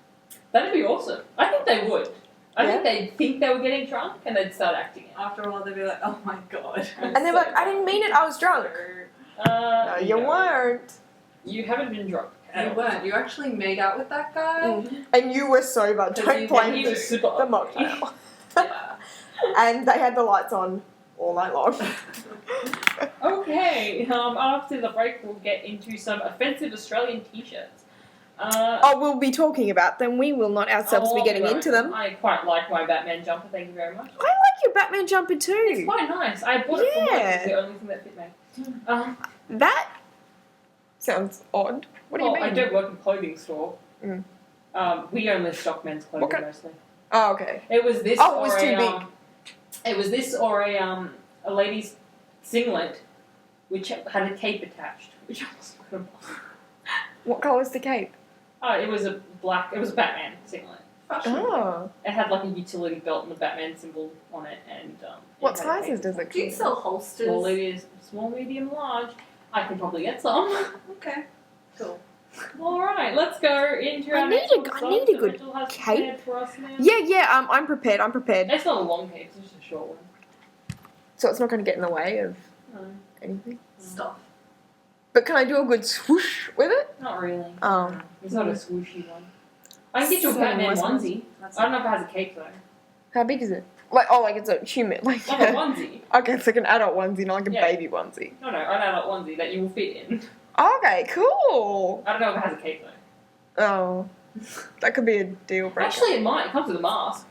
That'd be awesome. I think they would. I Yeah. think they'd think they were getting drunk and they'd start acting it. After a while, they'll be like, oh my god. And they're like, I didn't mean it, I was drunk. No, you weren't. You haven't been drunk. at You all. weren't. You actually made out with that guy? And you were sober. Because Don't you- blame He the was super mocktail. Yeah. And they had the lights on all night long. Okay, after the break we'll get into some offensive Australian t-shirts. We'll be talking about them. We will not ourselves be getting into them. I quite like my Batman jumper, thank you very much. I like your Batman jumper It's too. quite nice. I bought it for work, Yeah. it's the only thing that fit me. That sounds odd. What do you mean? I don't work in a clothing store. Mm. We only stock men's clothing What kind- mostly. Oh, okay. It was this Oh, it or was a, too big. It was this or a lady's singlet which had a cape attached, which I wasn't gonna buy. What colour's the cape? It was a Batman singlet. Oh. It had like a utility belt and the Batman symbol on it, and What it had a sizes cape. does it Do you come? sell holsters? Small, medium, large. I can probably get some. Okay. Cool. All right, let's go into I our need next a- one. I So need a good Rachel has cape. prepared for us now. Yeah. I'm prepared. It's not a long cape; it's just a short one. So it's not going to get in the way of No, anything. Stuff. But can I do a good swoosh with it? not really. Oh. It's not a swooshy one. I can get you a So Batman nice ones. onesie. I don't know if it has a cape though. How big is it? Like it's a human. Like Like a onesie. okay, it's like an adult onesie, not like a Yeah. baby onesie. No, an adult onesie that you will fit in. Okay, cool. I don't know if it has a cape though. Oh, that could be a deal breaker. Actually, it might. It comes with a mask.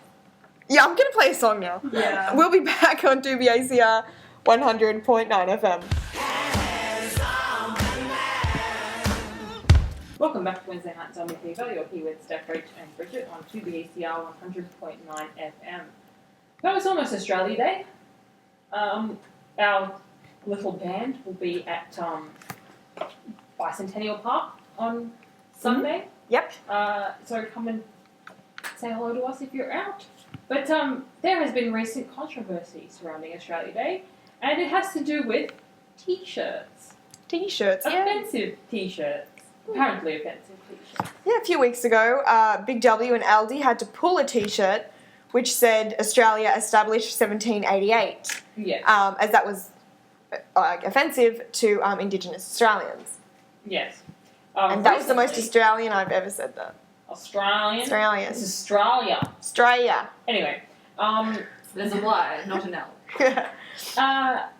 Yeah, I'm gonna play a song now. Yeah. We'll be back on 2BACR 100.9 FM. Welcome back to Wednesday Night Zombie Fever. You're here with Steph, and Bridget on 2BACR 100.9 FM. That was almost Australia Day. Our little band will be at Bicentennial Park on Sunday. Yep. So come and say hello to us if you're out. But there has been recent controversy surrounding Australia Day, and it has to do with t-shirts. T-shirts, yeah. Offensive t-shirts. Apparently offensive t-shirts. Yeah, a few weeks ago, Big W and Aldi had to pull a T-shirt which said Australia established 1788, Yes. as that was offensive to Indigenous Australians. Yes. And that was the most Recently, Australian I've ever said that. Australian. Australian. This is Australia. Australia. Anyway, There's a Y, not an L.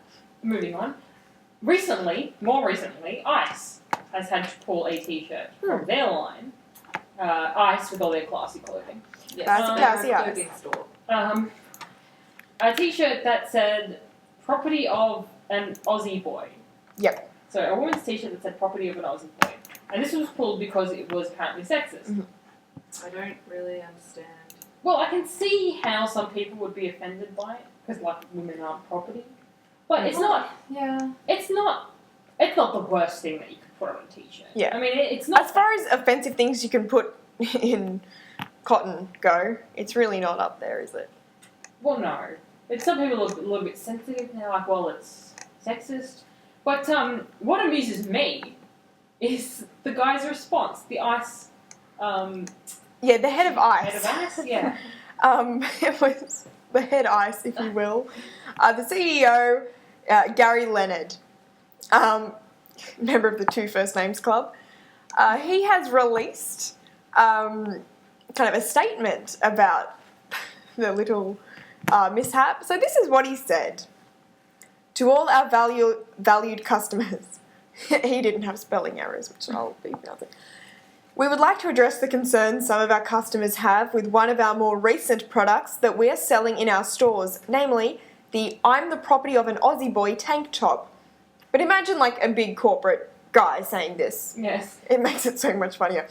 moving on. More recently, Ice has had to pull a t-shirt from their line. Ice with all their classy clothing. Yes. Classy they're a eyes. clothing store. A t-shirt that said property of an Aussie boy. Yep. So a woman's t-shirt that said property of an Aussie boy. And this was pulled because it was apparently sexist. Mhm. I don't really understand. Well, I can see how some people would be offended by it because, like, women aren't property. But it's not. Yeah. It's not. It's not the worst thing that you could put on a t-shirt. Yeah. I mean, it's not. As far as offensive things you can put in cotton go, it's really not up there, is it? Well, no. It's some people are a little bit sensitive. They're like, well, it's sexist. But what amuses me is the guy's response. The ice. Yeah, the head of ice. Head of ice. Yeah. It was the head ice, if you will. The CEO, Gary Leonard, member of the Two First Names Club, he has released kind of a statement about the little mishap. So this is what he said. To all our valued customers, he didn't have spelling errors, which I'll be nothing. We would like to address the concerns some of our customers have with one of our more recent products that we are selling in our stores, namely the I'm the property of an Aussie boy tank top. But imagine like a big corporate guy saying this. Yes. It makes it so much funnier.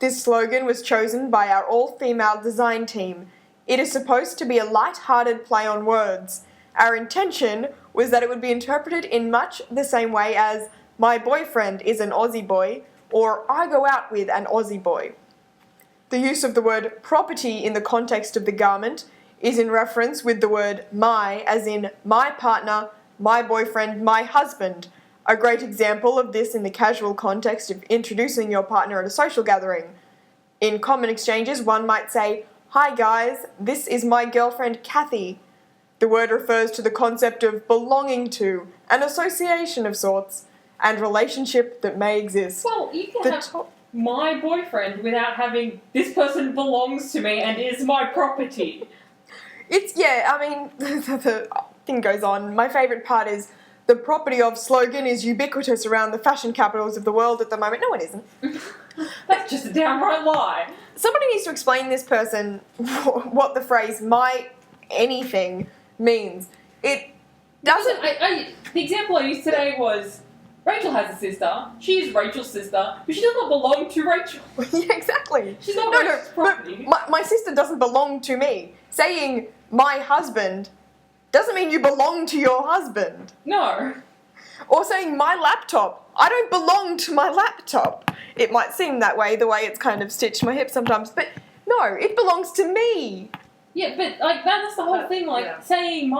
This slogan was chosen by our all-female design team. It is supposed to be a light-hearted play on words. Our intention was that it would be interpreted in much the same way as my boyfriend is an Aussie boy, or I go out with an Aussie boy. The use of the word property in the context of the garment is in reference with the word my, as in my partner, my boyfriend, my husband. A great example of this in the casual context of introducing your partner at a social gathering. In common exchanges, one might say, "Hi guys, this is my girlfriend Kathy." The word refers to the concept of belonging to, an association of sorts, and relationship that may exist. Well, you can have my boyfriend without having this person belongs to me and is my property. It's, yeah, I mean, the thing goes on. My favourite part is the property of slogan is ubiquitous around the fashion capitals of the world at the moment. No, it isn't. That's just a downright lie. Somebody needs to explain this person what the phrase my anything means. It doesn't... The example I used today was Rachel has a sister. She is Rachel's sister, but she does not belong to Rachel. Yeah, exactly. She's not Rachel's property. But my sister doesn't belong to me. Saying my husband doesn't mean you belong to your husband. No. Or saying my laptop. I don't belong to my laptop. It might seem that way, the way it's kind of stitched to my hip sometimes, but no, it belongs to me. Yeah, but like that's the whole thing. Like saying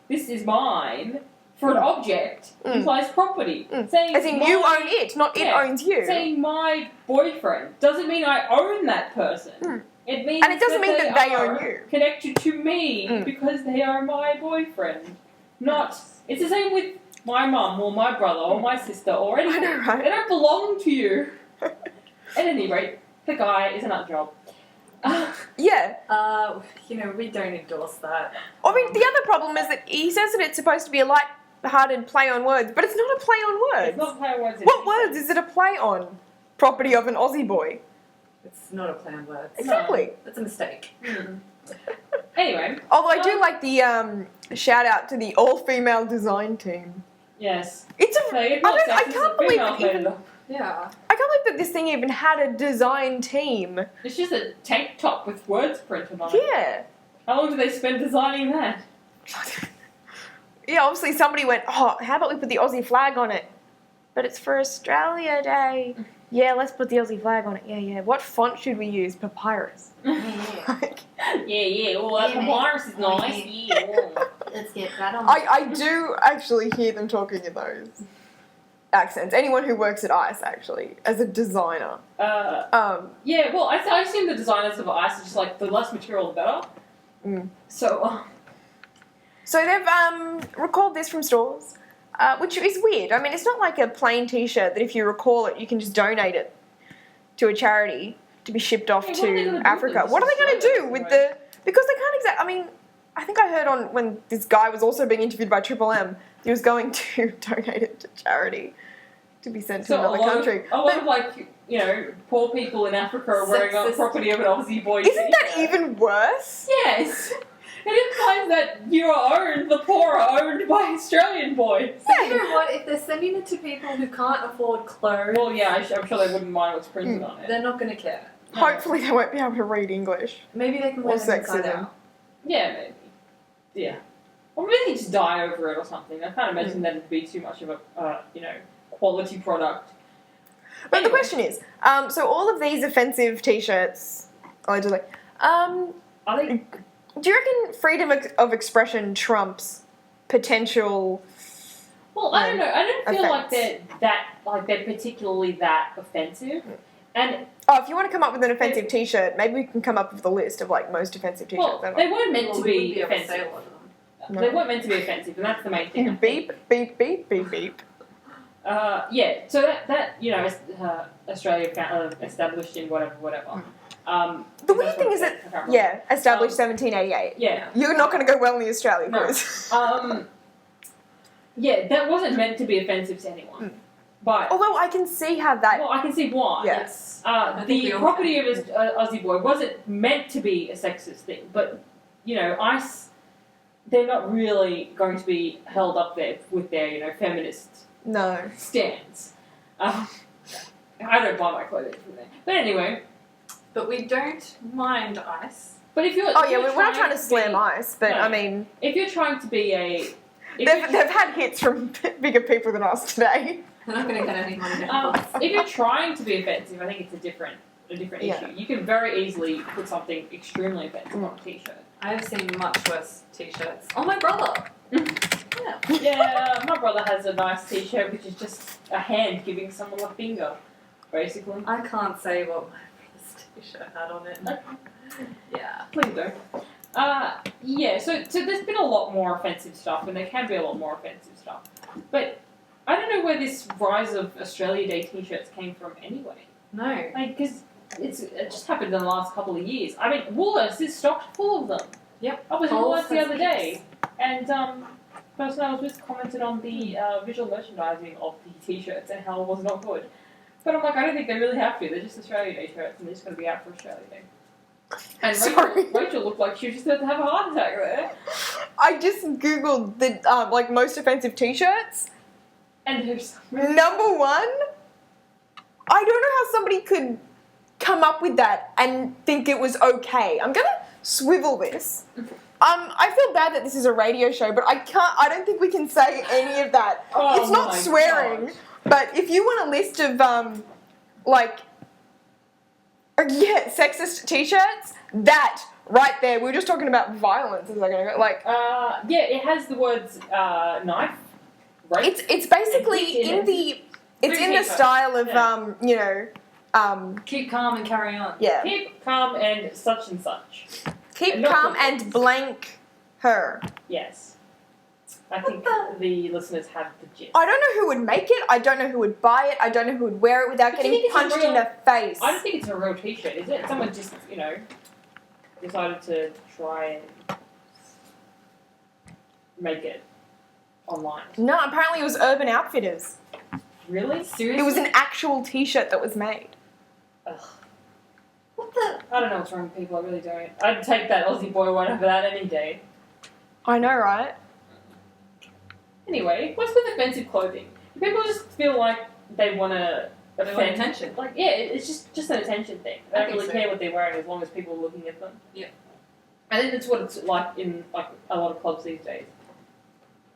this is mine for an object implies property. Saying as in you own it, not it owns you. Saying my boyfriend doesn't mean I own that person. It means and it doesn't mean that they own you. Connected to me because they are my boyfriend. Not. It's the same with my mum or my brother or my sister or anything. I know, right? They don't belong to you. At any rate, the guy is a nut job. Yeah. We don't endorse that. I mean, the other problem is that he says that it's supposed to be a light-hearted play on words, but it's not a play on words. It's not a play on words. What words is it a play on? Property of an Aussie boy. It's not a play on words. Exactly. That's a mistake. Anyway. Although I do like the shout out to the all-female design team. Yes. It's a. I can't believe Yeah. I can't believe that this thing even had a design team. It's just a tank top with words printed on it. Yeah. How long did they spend designing that? Yeah, obviously somebody went, oh, how about we put the Aussie flag on it? But it's for Australia Day. Yeah, let's put the Aussie flag on it. Yeah. What font should we use? Papyrus. Yeah. Oh, that papyrus is nice. Yeah. Let's get that on. I do actually hear them talking in those accents. Anyone who works at ICE, actually, as a designer. Yeah, well, I assume the designers of ICE are just like, the less material, the better. So they've recalled this from stores, which is weird. I mean, it's not like a plain T-shirt that if you recall it, you can just donate it to a charity to be shipped off to Africa. What are they going to do with the... Because they can't exactly... I mean, I think I heard on when this guy was also being interviewed by Triple M, he was going to donate it to charity to be sent to another country. A lot of poor people in Africa are wearing a property of an Aussie boy. Isn't that even worse? Yes. It implies that the poor are owned by Australian boys. So you know what? If they're sending it to people who can't afford clothes... Well, yeah, I'm sure they wouldn't mind what's printed on it. They're not going to care. Hopefully they won't be able to read English. Maybe they can Or wear them inside sexism. out. Yeah, maybe. Yeah. Or maybe they just die over it or something. I can't imagine that it'd be too much of a, quality product. But the Anyway. question is, so all of these offensive T-shirts, allegedly, Are they? do you reckon freedom of expression trumps potential? Well, I don't know. I don't feel Offense. like they're particularly that offensive. And Oh, if you want to come up with an offensive T-shirt, maybe we can come up with a list of like most offensive T-shirts well, ever. they weren't meant to we wouldn't be able to say offensive. a lot of them. No. They weren't meant to be offensive, and that's the main thing. Beep, beep, beep, beep, beep. Yeah. So that Australia established in whatever. The weird thing is that, I can't remember. yeah, established 1788. Yeah. You're not going to go well in the Australia No. quiz. Yeah, that wasn't meant to be offensive to anyone. But Although I can see how that. well, I can see why. Yes. I think The we all property of Aussie Boy wasn't meant to be a sexist thing, but ICE, they're not really going to be held up there with their feminist No. stance. I don't buy my clothing from there. But anyway, But we don't mind ice. but if you're Oh if yeah, you're we're not trying to be- slam ice, but No. I mean, If you're trying to be a they've had hits from bigger people than us today. We're not going to get any money down. if you're trying to be offensive, I think it's a different Yeah. issue. You can very easily put something extremely offensive on a t-shirt. I have seen much worse t-shirts. Oh, my brother! Yeah. Yeah, my brother has a nice t-shirt which is just a hand giving someone a finger, basically. I can't say what my brother's t-shirt had on it. Yeah. Please don't. Yeah, so there's been a lot more offensive stuff, and there can be a lot more offensive stuff. But I don't know where this rise of Australia Day t-shirts came from anyway. No. Like, because it just happened in the last couple of years. I mean, Woolworths is stocked full of them. Yep. I was in Coles Woolworths the has other day, and the person I was with commented on the visual merchandising of the t-shirts and how it was not good. But I'm like, I don't think they really have to. They're just Australia Day shirts, and they're just going to be out for Australia Day. And Sorry. Rachel looked like she was just about to have a heart attack there. I just googled the like most offensive T-shirts. And there's Number one, I don't know how somebody could come up with that and think it was okay. I'm gonna swivel this. I feel bad that this is a radio show, but I don't think we can say any of that. Oh It's not my swearing, gosh. but if you want a list of sexist T-shirts, that right there. We were just talking about violence a second ago. Like, yeah, it has the words knife, rape. it's basically And in the it's Free in the paper. style of Yeah. Keep calm and carry on. yeah. Keep calm and such and such. Keep And not calm the and things. blank her. Yes. I think the listeners have the gist. I don't know who would make it. I don't know who would buy it. I don't know who would wear it without But do you getting think it's a punched real- in the face. I don't think it's a real t-shirt, is it? Someone just, decided to try and make it online. No, apparently it was Urban Outfitters. Really? Seriously? It was an actual T-shirt that was made. Ugh. What the? I don't know what's wrong with people, I really don't. I'd take that Aussie boy one over that any day. I know, right? Anyway, what's with offensive clothing? Do people just feel like they want to They want offend? attention. Like, yeah, it's just an attention thing. They I don't think really so. care what they're wearing as long as people are looking at them. Yeah. I think that's what it's like in a lot of clubs these days.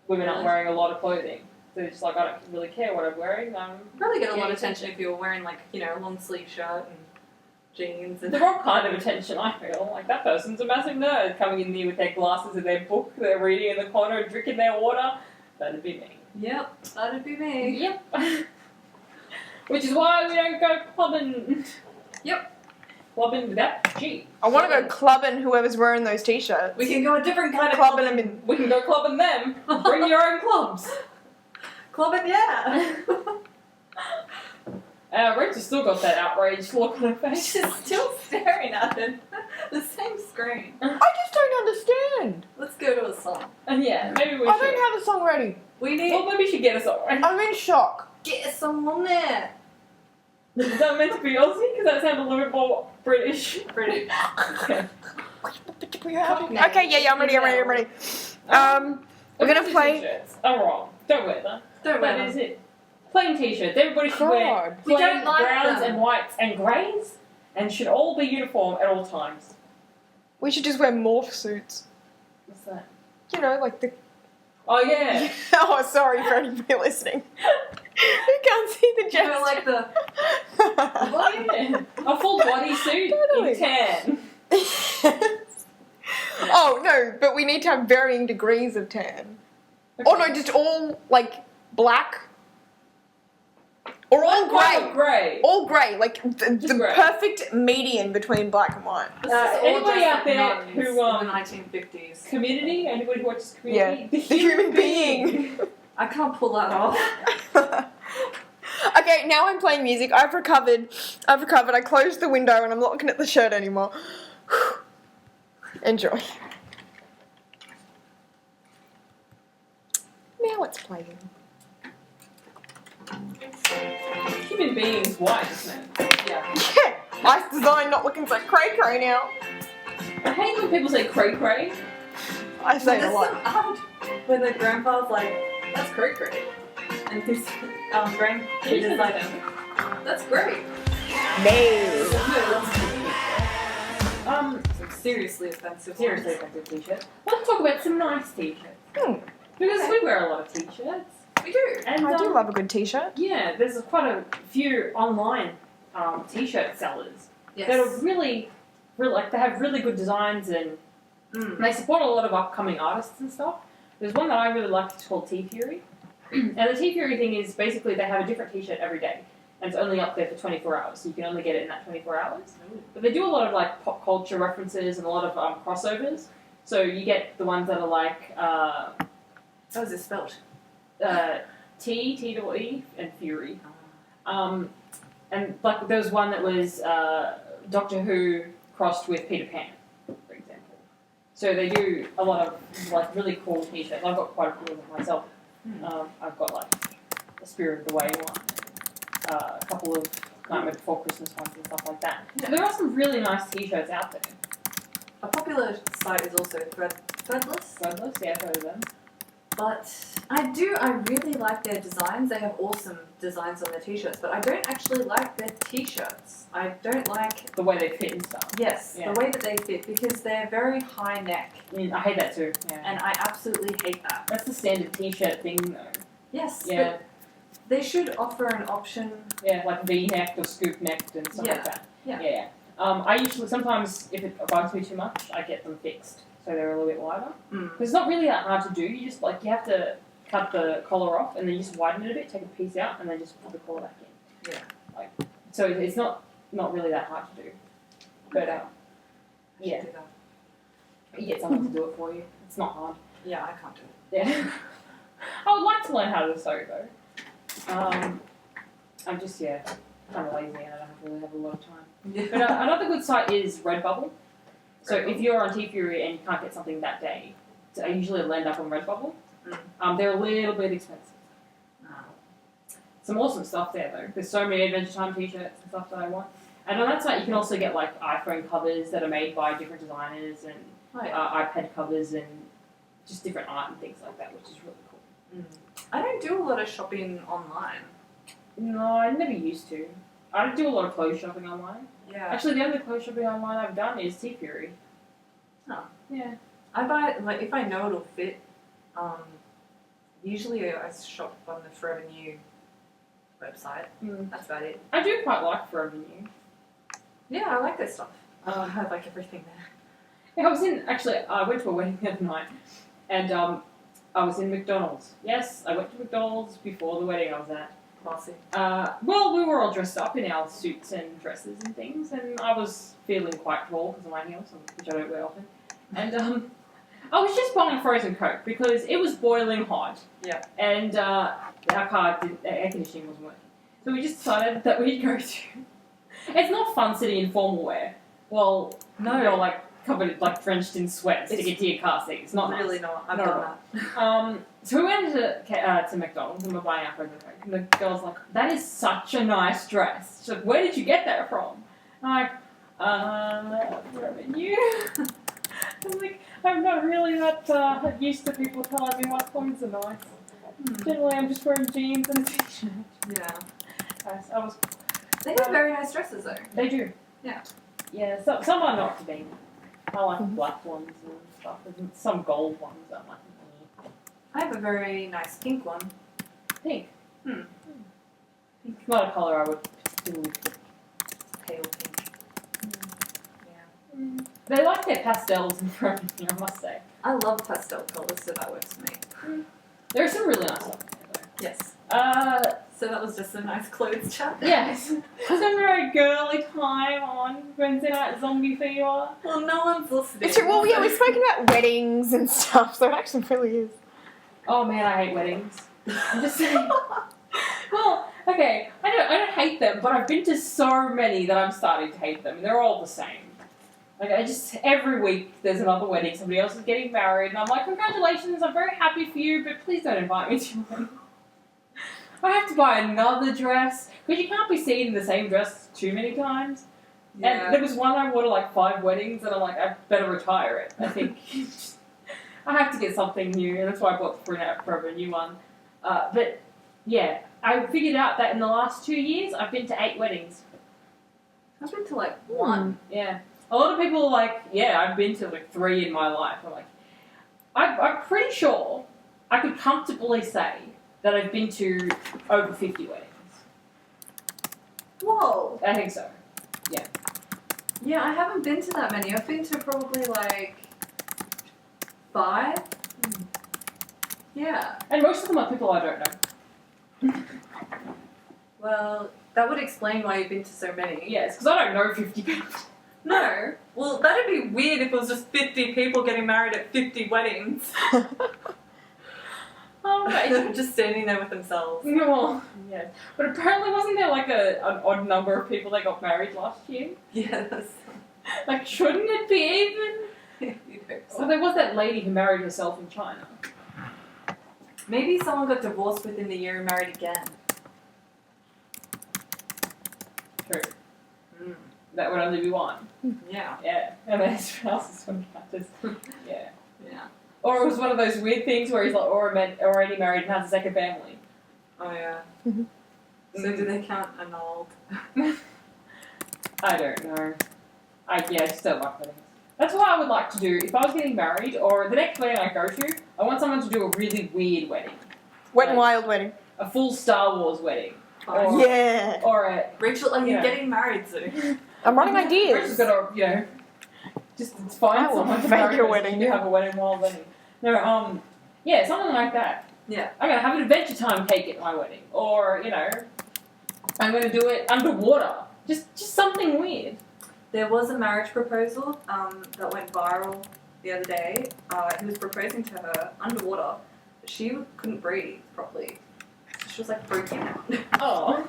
Women aren't Really? wearing a lot of clothing. They're just like, I don't really care what I'm wearing. Probably get a lot Yeah. of attention if you were wearing a long sleeve shirt and jeans and The wrong kind of attention, I feel. Like, that person's a massive nerd coming in there with their glasses and their book, they're reading in the corner and drinking their water. That'd be me. Yep, that'd be me. Yep. Which is why we don't go clubbing. Yep. Clubbing without G. I want to go clubbing whoever's wearing those T-shirts. We can go a different kind of clubbing them in. We can go clubbing them. Bring your own clubs. Clubbing, yeah. Rachel's still got that outraged look on her face. She's still staring at it. The same screen. I just don't understand. Let's go to a song. And yeah, maybe we I should. don't have a song ready. We need Well, maybe we should get us all right. I'm in shock. get a song on there. Is that meant to be Aussie? Because that sounded a little bit more British. British. Okay. Okay, yeah, I'm ready. We're gonna Offensive play. T-shirts are wrong. Don't wear them. Don't wear That them. is it. Plain t-shirts. Everybody should wear God. We plain don't like browns them. and whites and greys. and should all be uniform at all times. We should just wear morph suits. What's that? You know, like the... Oh, yeah. Oh, sorry for anybody listening. Who can't see the You gesture. know, like the Oh, yeah. A full bodysuit Totally. in tan. Oh, no, but we need to have varying degrees of tan. Okay. Or no, just all, like, black. Or all grey. Grey. All grey, like the grey. perfect median between black and white. this is all anybody just out like there nuns who, in the 1950s. Community? Anybody who watches Yeah, Community? the human being. I can't pull that off. Okay, now I'm playing music. I've recovered. I closed the window and I'm not looking at the shirt anymore. Enjoy. Now it's playing. Human beings, white, isn't it? Yeah. Yeah, nice design, not looking so cray now. I hate when people say cray cray. I say it a There's lot. some odd when the grandpa's like, that's cray cray. And his grandkid is like, that's great. No. Some Seriously offensive. seriously offensive t-shirts. Let's talk about some nice t-shirts. Because we wear a lot of t-shirts. We do. And I do love a good t-shirt. yeah, there's quite a few online t-shirt sellers Yes. that are really like they have really good designs and they support a lot of upcoming artists and stuff. There's one that I really like, it's called T Fury. And the T Fury thing is basically they have a different t-shirt every day. And it's only up there for 24 hours, so you can only get it in that 24 hours. But they do a lot of like pop culture references and a lot of crossovers. So you get the ones that are like How is it spelled? T-E, and Fury. And like there was one that was Doctor Who crossed with Peter Pan, for example. So they do a lot of like really cool t-shirts. I've got quite a few of them myself. I've got like a Spirited Away one, a couple of Nightmare Before Christmas ones and stuff like that. So there are some really nice t-shirts out there. A popular site is also Threadless. Threadless, yeah, I've heard of them. But I really like their designs. They have awesome designs on their t-shirts, but I don't actually like their t-shirts. I don't like, The way they fit and stuff. yes, Yeah. the way that they fit, because they're very high neck, I hate that too. Yeah. and I absolutely hate that. That's the standard t-shirt thing though. Yes, Yeah. but they should offer an option. Yeah, like V-necked or scoop-necked and stuff like that. Yeah. I usually, sometimes if it bugs me too much, I get them fixed. So they're a little bit wider. Mm. Because it's not really that hard to do. You just, like, you have to cut the collar off and then you just widen it a bit, take a piece out, and then just put the collar back in. Yeah. Like, so it's not really that hard to do. But, I should yeah. do that. You get someone to do it for you. It's not hard. Yeah, I can't do it. Yeah. I would like to learn how to sew, though. I'm just, kind of lazy and I don't really have a lot of time. Yeah. But another good site is Redbubble. So if you're on T-Fury and you can't get something that day, I usually land up on Redbubble. They're a little bit expensive. Some awesome stuff there though. There's so many Adventure Time t-shirts and stuff that I want. And on that site you can also get like iPhone covers that are made by different designers and iPad covers and just different art and things like that, which is really cool. I don't do a lot of shopping online. No, I never used to. I don't do a lot of clothes shopping online. Yeah. Actually, the only clothes shopping online I've done is T-Fury. Oh. Yeah. I buy, like, if I know it'll fit, usually I shop on the Forever New website. That's about it. I do quite like Forever New. Yeah, I like their stuff. I have, like, everything there. Yeah, I went to a wedding the other night, and I was in McDonald's. Yes, I went to McDonald's before the wedding I was at. Classy. Well, we were all dressed up in our suits and dresses and things, and I was feeling quite tall because of my heels, which I don't wear often. And I was just buying a frozen Coke because it was boiling hot. Yeah. And our air conditioning wasn't working. So we just decided that we'd go to... It's not fun sitting in formal wear. Well, No. you're like covered, like drenched in sweat to get to your car seat. It's not really nice. not. I've Not done at that. So we went to McDonald's and we're buying our frozen Coke. And the girl's like, that is such a nice dress. She's like, where did you get that from? I'm like, Forever New. I'm like, I'm not really that used to people telling me what clothes are nice. Generally, I'm just wearing jeans and a t-shirt. Yeah. I was. They have very nice dresses, though. They do. Yeah, some are not to be. I like the black ones and stuff. There's some gold ones I'm like, I have a very nice pink one. pink. Hmm. It's not a colour I would particularly pick. Pale pink. Yeah. They like their pastels and everything, I must say. I love pastel colours, so that works for me. There are some really nice ones there, Yes. though. So that was just a nice clothes chat. Yes. Some very girly time on Wednesday Night Zombie Fever. Well, no one's listening. It's true. Well, yeah, we've spoken about weddings and stuff, so it actually really is. Oh man, I hate weddings. I'm just saying. Well, okay, I don't hate them, but I've been to so many that I'm starting to hate them, and they're all the same. Like, every week there's another wedding, somebody else is getting married, and I'm like, congratulations, I'm very happy for you, but please don't invite me to your wedding. I have to buy another dress, because you can't be seen in the same dress too many times. Yeah. And there was one I wore to like 5 weddings, and I'm like, I better retire it. I think I have to get something new, and that's why I bought the brunette for a new one. But yeah, I figured out that in the last 2 years, I've been to 8 weddings. I've been to like one. Yeah. A lot of people are like, yeah, I've been to like 3 in my life. I'm like, I'm pretty sure I could comfortably say that I've been to over 50 weddings. Whoa. I think so. Yeah, I haven't been to that many. I've been to probably like 5. Yeah. And most of them are people I don't know. Well, that would explain why you've been to so many. Yes, because I don't know 50 people. No. Well, that'd be weird if it was just 50 people getting married at 50 weddings. Oh, right. Just standing there with themselves. No. Yeah. But apparently wasn't there like an odd number of people that got married last year? Yes. Like, shouldn't it be even? So there was that lady who married herself in China. Maybe someone got divorced within the year and married again. True. Mm. That would only be one. Yeah. Yeah. And then his spouse is when matters. Yeah. Yeah. Or it was one of those weird things where he's like already married and has a second family. Oh, yeah. Mhm. So do they count annulled? I don't know. I just don't like weddings. That's what I would like to do. If I was getting married, or the next wedding I go to, I want someone to do a really weird wedding. Wet and Wild wedding. A full Star Wars wedding. Oh. Or- Or a... Rachel, are you Yeah. getting married soon? I'm running ideas. Rachel's got to, just find I will someone to fake marry a her so wedding, she can yeah. have a wedding while wedding. No, yeah, something like that. Yeah. I'm going to have an Adventure Time cake at my wedding. Or, I'm going to do it underwater. Just something weird. There was a marriage proposal that went viral the other day. He was proposing to her underwater, but she couldn't breathe properly. So she was like freaking out. Oh.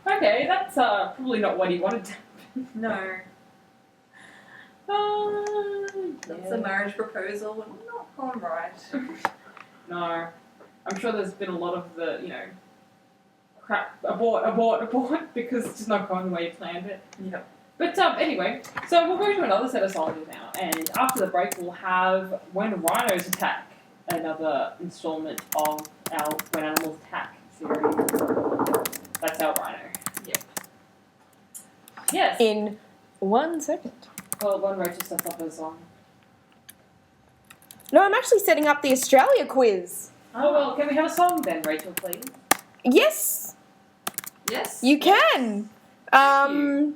Okay, that's probably not what he wanted to happen. No, that's a marriage proposal. Not gone right. No. I'm sure there's been a lot of the, crap, abort, because it's just not going the way you planned it. Yep. But anyway, so we'll go to another set of songs now, and after the break we'll have When Rhinos Attack, another installment of our When Animals Attack series. That's our Rhino. Yep. Yes. In 1 second. Well, when Rachel sets up her song. No, I'm actually setting up the Australia quiz. Oh, well, can we have a song then, Rachel, please? Yes, Yes. you can. Rachel?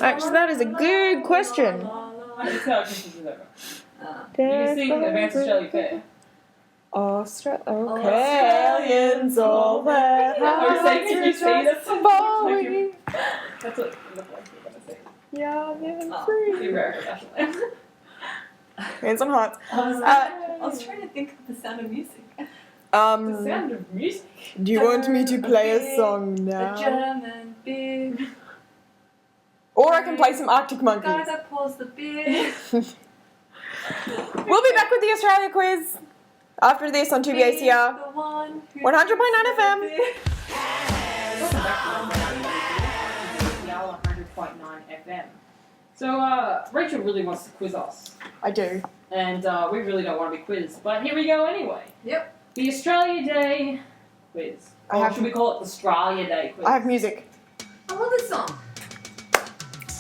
Actually, that is a good question. That's how Christmas is over. Uh, You can sing Advanced Australia Fair. Australians all their Oh, say, can you say hearts that? falling. That's what it looked like you were going to say. Young and Oh, You're free. very professional. Hands on hearts. I was trying to think of the sound of music. The sound of music. Do you want me to play a song A now? German big Or I can play some Arctic guy Monkeys. that pours the beer. We'll be back with the Australia quiz after this on 2BACR. 100.9 FM. Welcome back to 100.9 FM. So, Rachel really wants to quiz us. I do. And we really don't want to be quizzed. But here we go anyway. Yep. The Australia Day quiz. Or should we call it the Australia Day quiz? I have music. I love this song.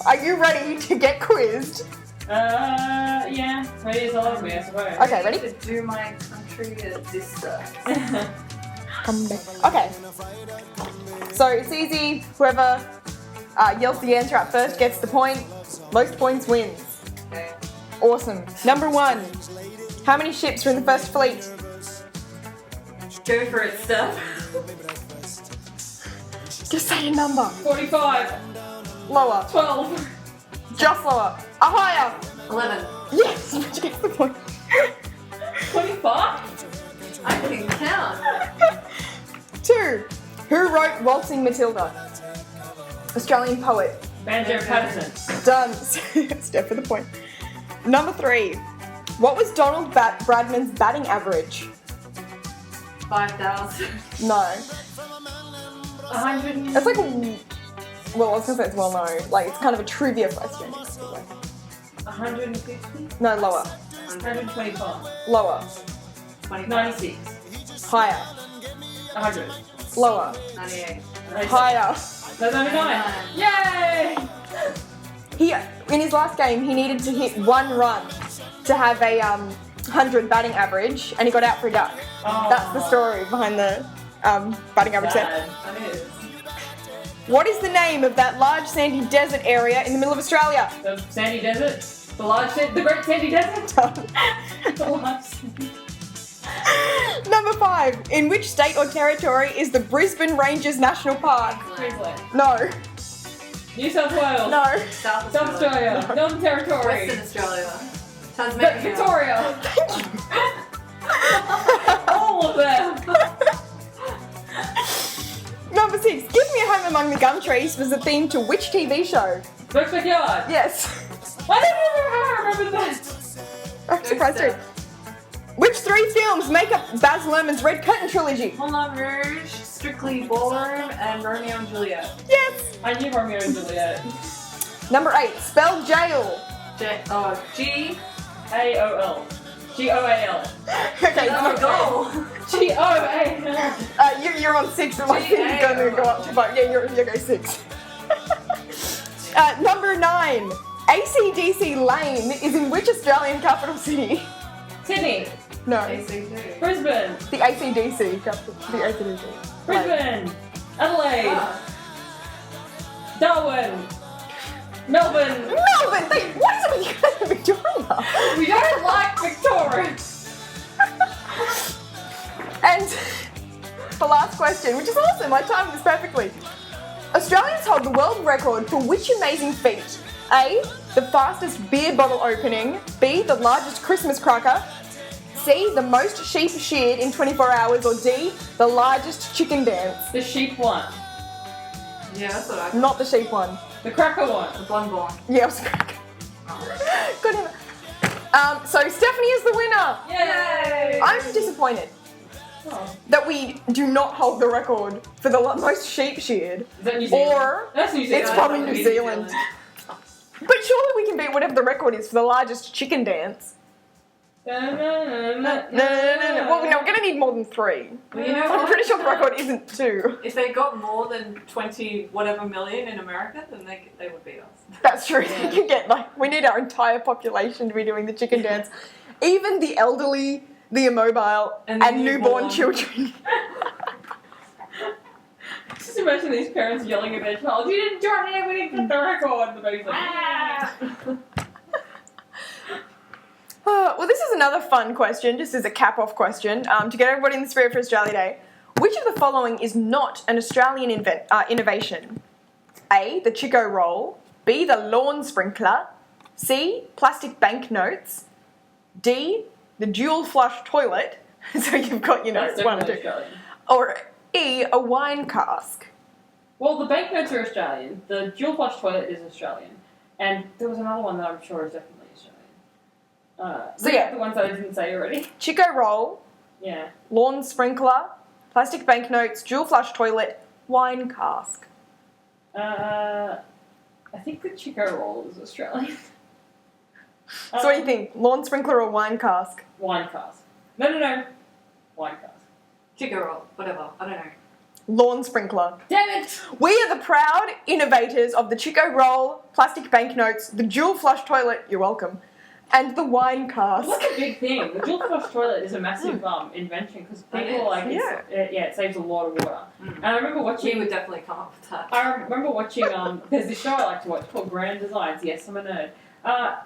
Are you ready to get quizzed? Yeah. Ready as I'll be, I suppose. Okay, ready? To do my country a sister. Come back. Okay. So it's easy. Whoever yells the answer out first gets the point. Most points wins. Okay. Awesome. Number 1. How many ships were in the first fleet? Go for it, Steph. Just say a number. 45. Lower. 12. Just lower. A higher. 11. Yes, Bridget gets the point. 25? I can count. 2. Who wrote Waltzing Matilda? Australian poet. Banjo Patterson. Done. Step for the point. Number 3. What was Donald Bradman's batting average? 5,000. No. 100. It's like a... Well, I was going to say it's well known. Like, it's kind of a trivia question. 150? No, lower. 125. Lower. 25. 96. Higher. 100. Lower. 98. Higher. That's 99. Yay! He, in his last game, he needed to hit 1 run to have a 100 batting average, and he got out for a duck. Oh, That's the story behind the batting average there. sad. That is. What is the name of that large sandy desert area in the middle of Australia? The sandy desert. The great sandy desert. The large sandy. Number 5. In which state or territory is the Brisbane Rangers National Park? Queensland. No. New South Wales. No. South South Australia. Northern Territory. Western Australia. Tasmania. Victoria. Thank you. All of them. Number 6. Give Me a Home Among the Gum Trees was the theme to which TV show? Burke's Backyard. Yes. Why did I remember that? I'm surprised too. Which 3 films make up Baz Luhrmann's Red Curtain trilogy? Moulin Rouge, Strictly Ballroom, and Romeo and Juliet. Yes. I knew Romeo and Juliet. Number 8. Spell jail. G. A-O-L. G-O-A-L. Okay. Oh, goal. G-O-A-L. You're on 6, but my finger's going to go up to 5. Yeah, you're go 6. Number 9. AC/DC Lane is in which Australian capital city? Sydney. No. ACT. Brisbane. The AC/DC capital. The AC/DC. Brisbane. Adelaide. Ah. Darwin. Melbourne. Melbourne! What is it with you guys in Victoria? We don't like Victoria. And the last question, which is awesome, I timed this perfectly. Australians hold the world record for which amazing feat? A, the fastest beer bottle opening. B, the largest Christmas cracker. C, the most sheep sheared in 24 hours. Or D, the largest chicken dance. The sheep one. Yeah, that's what I Not the sheep one. The cracker one. The bonbon. Yeah, it was a cracker. Good. So Stephanie is the winner. Yay! I'm disappointed Oh. that we do not hold the record for the most sheep sheared. Is that New Zealand? Or That's New Zealand. it's probably New Zealand. But surely we can beat whatever the record is for the largest chicken dance. No. Well, no, we're going to need more than 3. Well, you know I'm what? pretty sure the record isn't 2. If they got more than 20 whatever million in America, then they would beat us. That's true. Yeah. You can get we need our entire population to be doing the chicken dance. Even the elderly, the immobile, And the newborn newborn. children. Just imagine these parents yelling at their child, "You didn't do it, we didn't get the record." And the baby's like, "Ah." Well, this is another fun question, just as a cap-off question, to get everybody in the spirit for Australia Day. Which of the following is not an Australian innovation? A, the Chico roll. B, the lawn sprinkler. C, plastic banknotes. D, the dual flush toilet. So you've got, That's one or definitely two. Australian. Or E, a wine cask. Well, the banknotes are Australian. The dual flush toilet is Australian. And there was another one that I'm sure is definitely Australian. So yeah. The ones that I didn't say already. Chico roll, Yeah. lawn sprinkler, plastic banknotes, dual flush toilet, wine cask. I think the Chico roll is Australian. So what do you think? Lawn sprinkler or wine cask? Wine cask. No. Wine cask. Chico roll, whatever. I don't know. lawn sprinkler. Damn it! We are the proud innovators of the Chico roll, plastic banknotes, the dual flush toilet, you're welcome, and the wine cask. What's a big thing? The dual flush toilet is a massive invention because people are like, it saves a lot of water. And I remember watching. We would definitely come up with that. I remember watching. There's this show I like to watch called Grand Designs. Yes, I'm a nerd.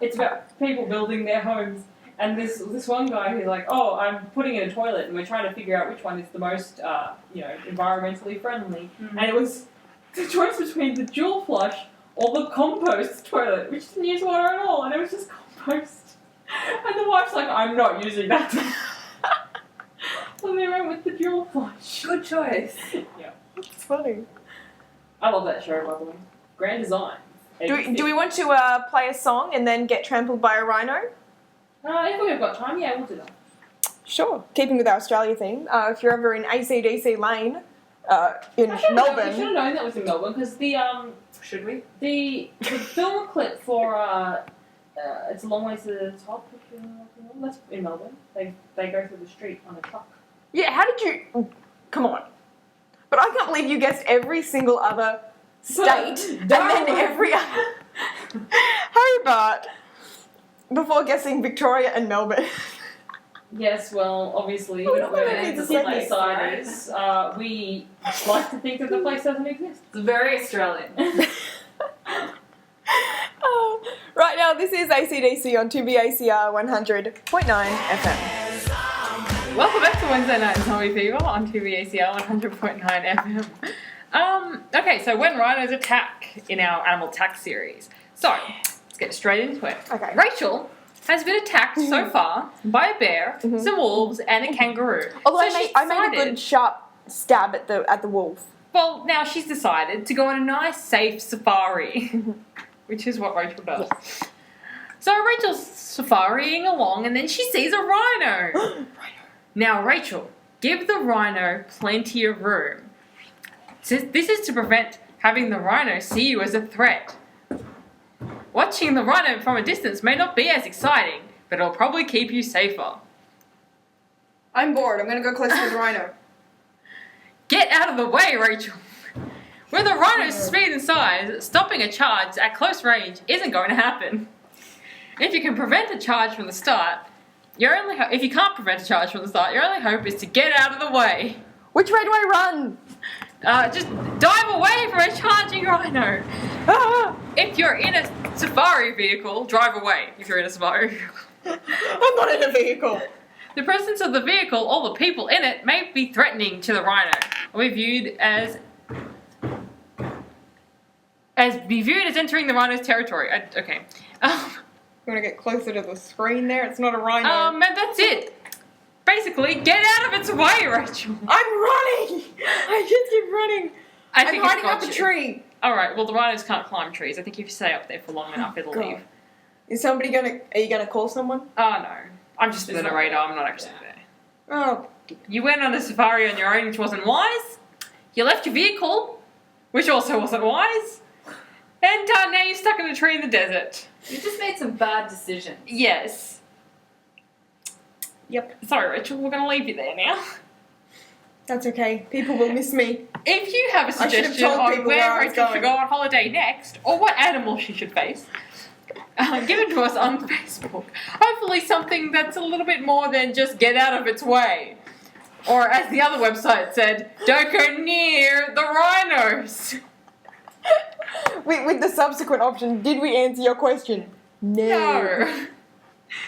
It's about people building their homes, and this one guy who's like, oh, I'm putting in a toilet, and we're trying to figure out which one is the most, environmentally friendly. And it was the choice between the dual flush or the compost toilet, which didn't use water at all, and it was just compost. And the wife's like, I'm not using that. So they went with the dual flush. Good choice. Yeah. It's funny. I love that show, by the way. Grand Design. Do we want to play a song and then get trampled by a rhino? If we've got time, yeah, we'll do that. Sure. Keeping with our Australia theme, if you're ever in ACDC Lane in We should Melbourne... have known that was in Melbourne because Should we? the film clip for It's a Long Way to the Top. That's in Melbourne. They go through the street on a truck. Yeah, how did you... Come on. But I can't believe you guessed every single other state and then every other... Hobart. Before guessing Victoria and Melbourne. Yes, well, obviously, We're not gonna we're need to Sydney say siders. We like to think that the place doesn't exist. It's very Australian. Oh, right now, this is ACDC on 2BACR 100.9 FM. Welcome back to Wednesday Night in Zombie Fever on 2BACR 100.9 FM. Okay, so when rhinos attack in our animal attack series. So, let's get straight into it. Okay. Rachel has been attacked so far by a bear, some wolves, and a kangaroo. Although So I made a good sharp stab at the wolf. Well, now she's decided to go on a nice, safe safari, which is what Rachel does. Yes. So Rachel's safariing along, and then she sees a rhino. Now, Rachel, give the rhino plenty of room. This is to prevent having the rhino see you as a threat. Watching the rhino from a distance may not be as exciting, but it'll probably keep you safer. I'm bored. I'm going to go closer to the rhino. Get out of the way, Rachel. With a rhino's speed and size, stopping a charge at close range isn't going to happen. If you can prevent a charge from the start, if you can't prevent a charge from the start, your only hope is to get out of the way. Which way do I run? Just dive away from a charging rhino. Ah, If you're in a safari vehicle, drive away. If you're in a safari vehicle. I'm not in a vehicle. The presence of the vehicle or the people in it may be threatening to the rhino, or be viewed as entering the rhino's territory. Okay. You want to get closer to the screen there? It's not a rhino. And that's it. Basically, get out of its way, Rachel. I'm running! I just keep running. I I'm think it's hiding got up a you. tree. Alright, well the rhinos can't climb trees. I think if you stay up there for long enough, it'll God. leave. Are you gonna call someone? Oh no. I'm just the It's not narrator, there. I'm not actually there. Oh, You went on a safari on your own, which wasn't wise. You left your vehicle, which also wasn't wise. And now you're stuck in a tree in the desert. You just made some bad decisions. Yes. yep. Sorry, Rachel, we're going to leave you there now. That's okay. People will miss me. If you have a I should have suggestion told on people where I where was Rachel should going. go on holiday next, or what animal she should face, give it to us on Facebook. Hopefully something that's a little bit more than just get out of its way. Or as the other website said, don't go near the rhinos. With the subsequent option, did we answer your question? No.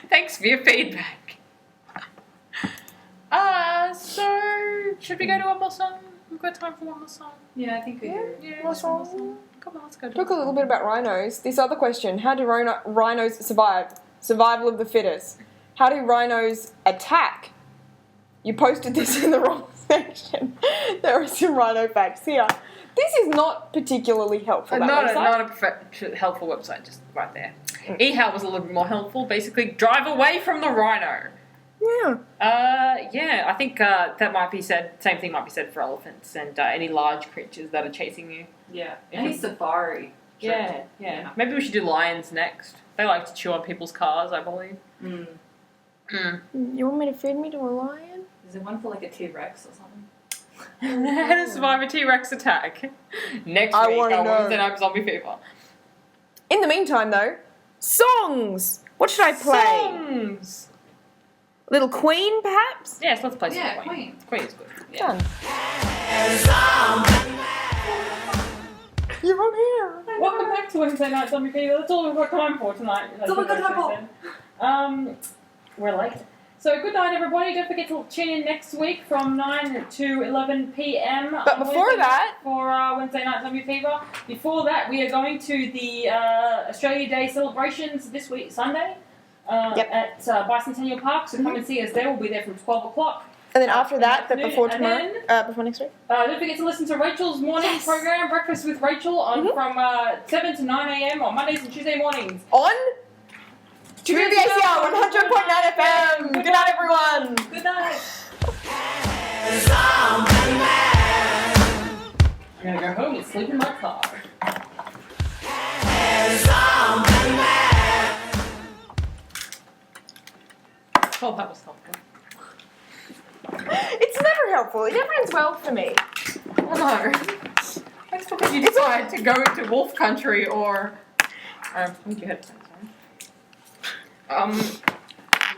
Thanks for your feedback. So should we go to one more song? We've got time for one more song. Yeah, I think we do. Yeah, More just one more song. song. Come on, let's go. Talk a little bit about rhinos. This other question: how do rhinos survive? Survival of the fittest. How do rhinos attack? You posted this in the wrong section. There are some rhino facts here. This is not particularly helpful. That website. Not a helpful website, just right there. eHow was a little bit more helpful. Basically, drive away from the rhino. Yeah. Yeah, I think that might be said. Same thing might be said for elephants and any large creatures that are chasing you. Yeah. Any safari. Yeah. Maybe we should do lions next. They like to chew on people's cars, I believe. Mm. You want me to feed me to a lion? Is there one for like a T-Rex or something? How to survive a T-Rex attack. Next I week wanna on know. Wednesday Night Zombie Fever. In the meantime, though, songs. What should I play? Songs. Little Queen, perhaps? Yes, let's play some Yeah, Queen. Queen. Queen is good. Yeah. Done. You're on here. Welcome back to Wednesday Night Zombie Fever. That's all we've got time for tonight. That's all we've got time for. We're late. So good night, everybody. Don't forget to tune in next week from 9 to 11 p.m. But on before Wednesday that- for Wednesday Night Zombie Fever. Before that, we are going to the Australia Day celebrations this week, Sunday, at Bicentennial Park. So come and see us there. We'll be there from 12 o'clock. And then after that, but afternoon, before and tomorrow, before next week. Don't forget to listen to Rachel's morning program, Breakfast with Rachel, on from 7 to 9 a.m. on Mondays and Tuesday mornings. On to the ACR 100.9 FM. Good night, everyone. Good night. I'm gonna go home and sleep in my car. Oh, that was helpful. It's never helpful. It never ends well for me. Oh no. That's because you decide to go into wolf country or... you had to I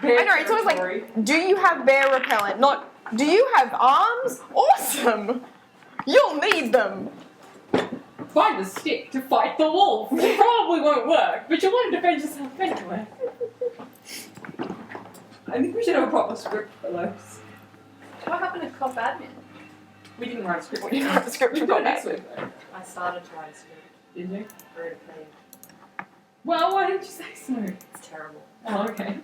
know, it's always like, do you have bear repellent? Not, do you have arms? Awesome. You'll need them. find a stick to fight the wolf. It probably won't work, but you want to defend yourself anyway. I think we should have a proper script for those. What happened to Cop Admin? We didn't write a script. We didn't write a script We for do it Cop next week though. I started to write a script. Did you? Wrote a page. Well, why didn't you say so? It's terrible. Oh, okay.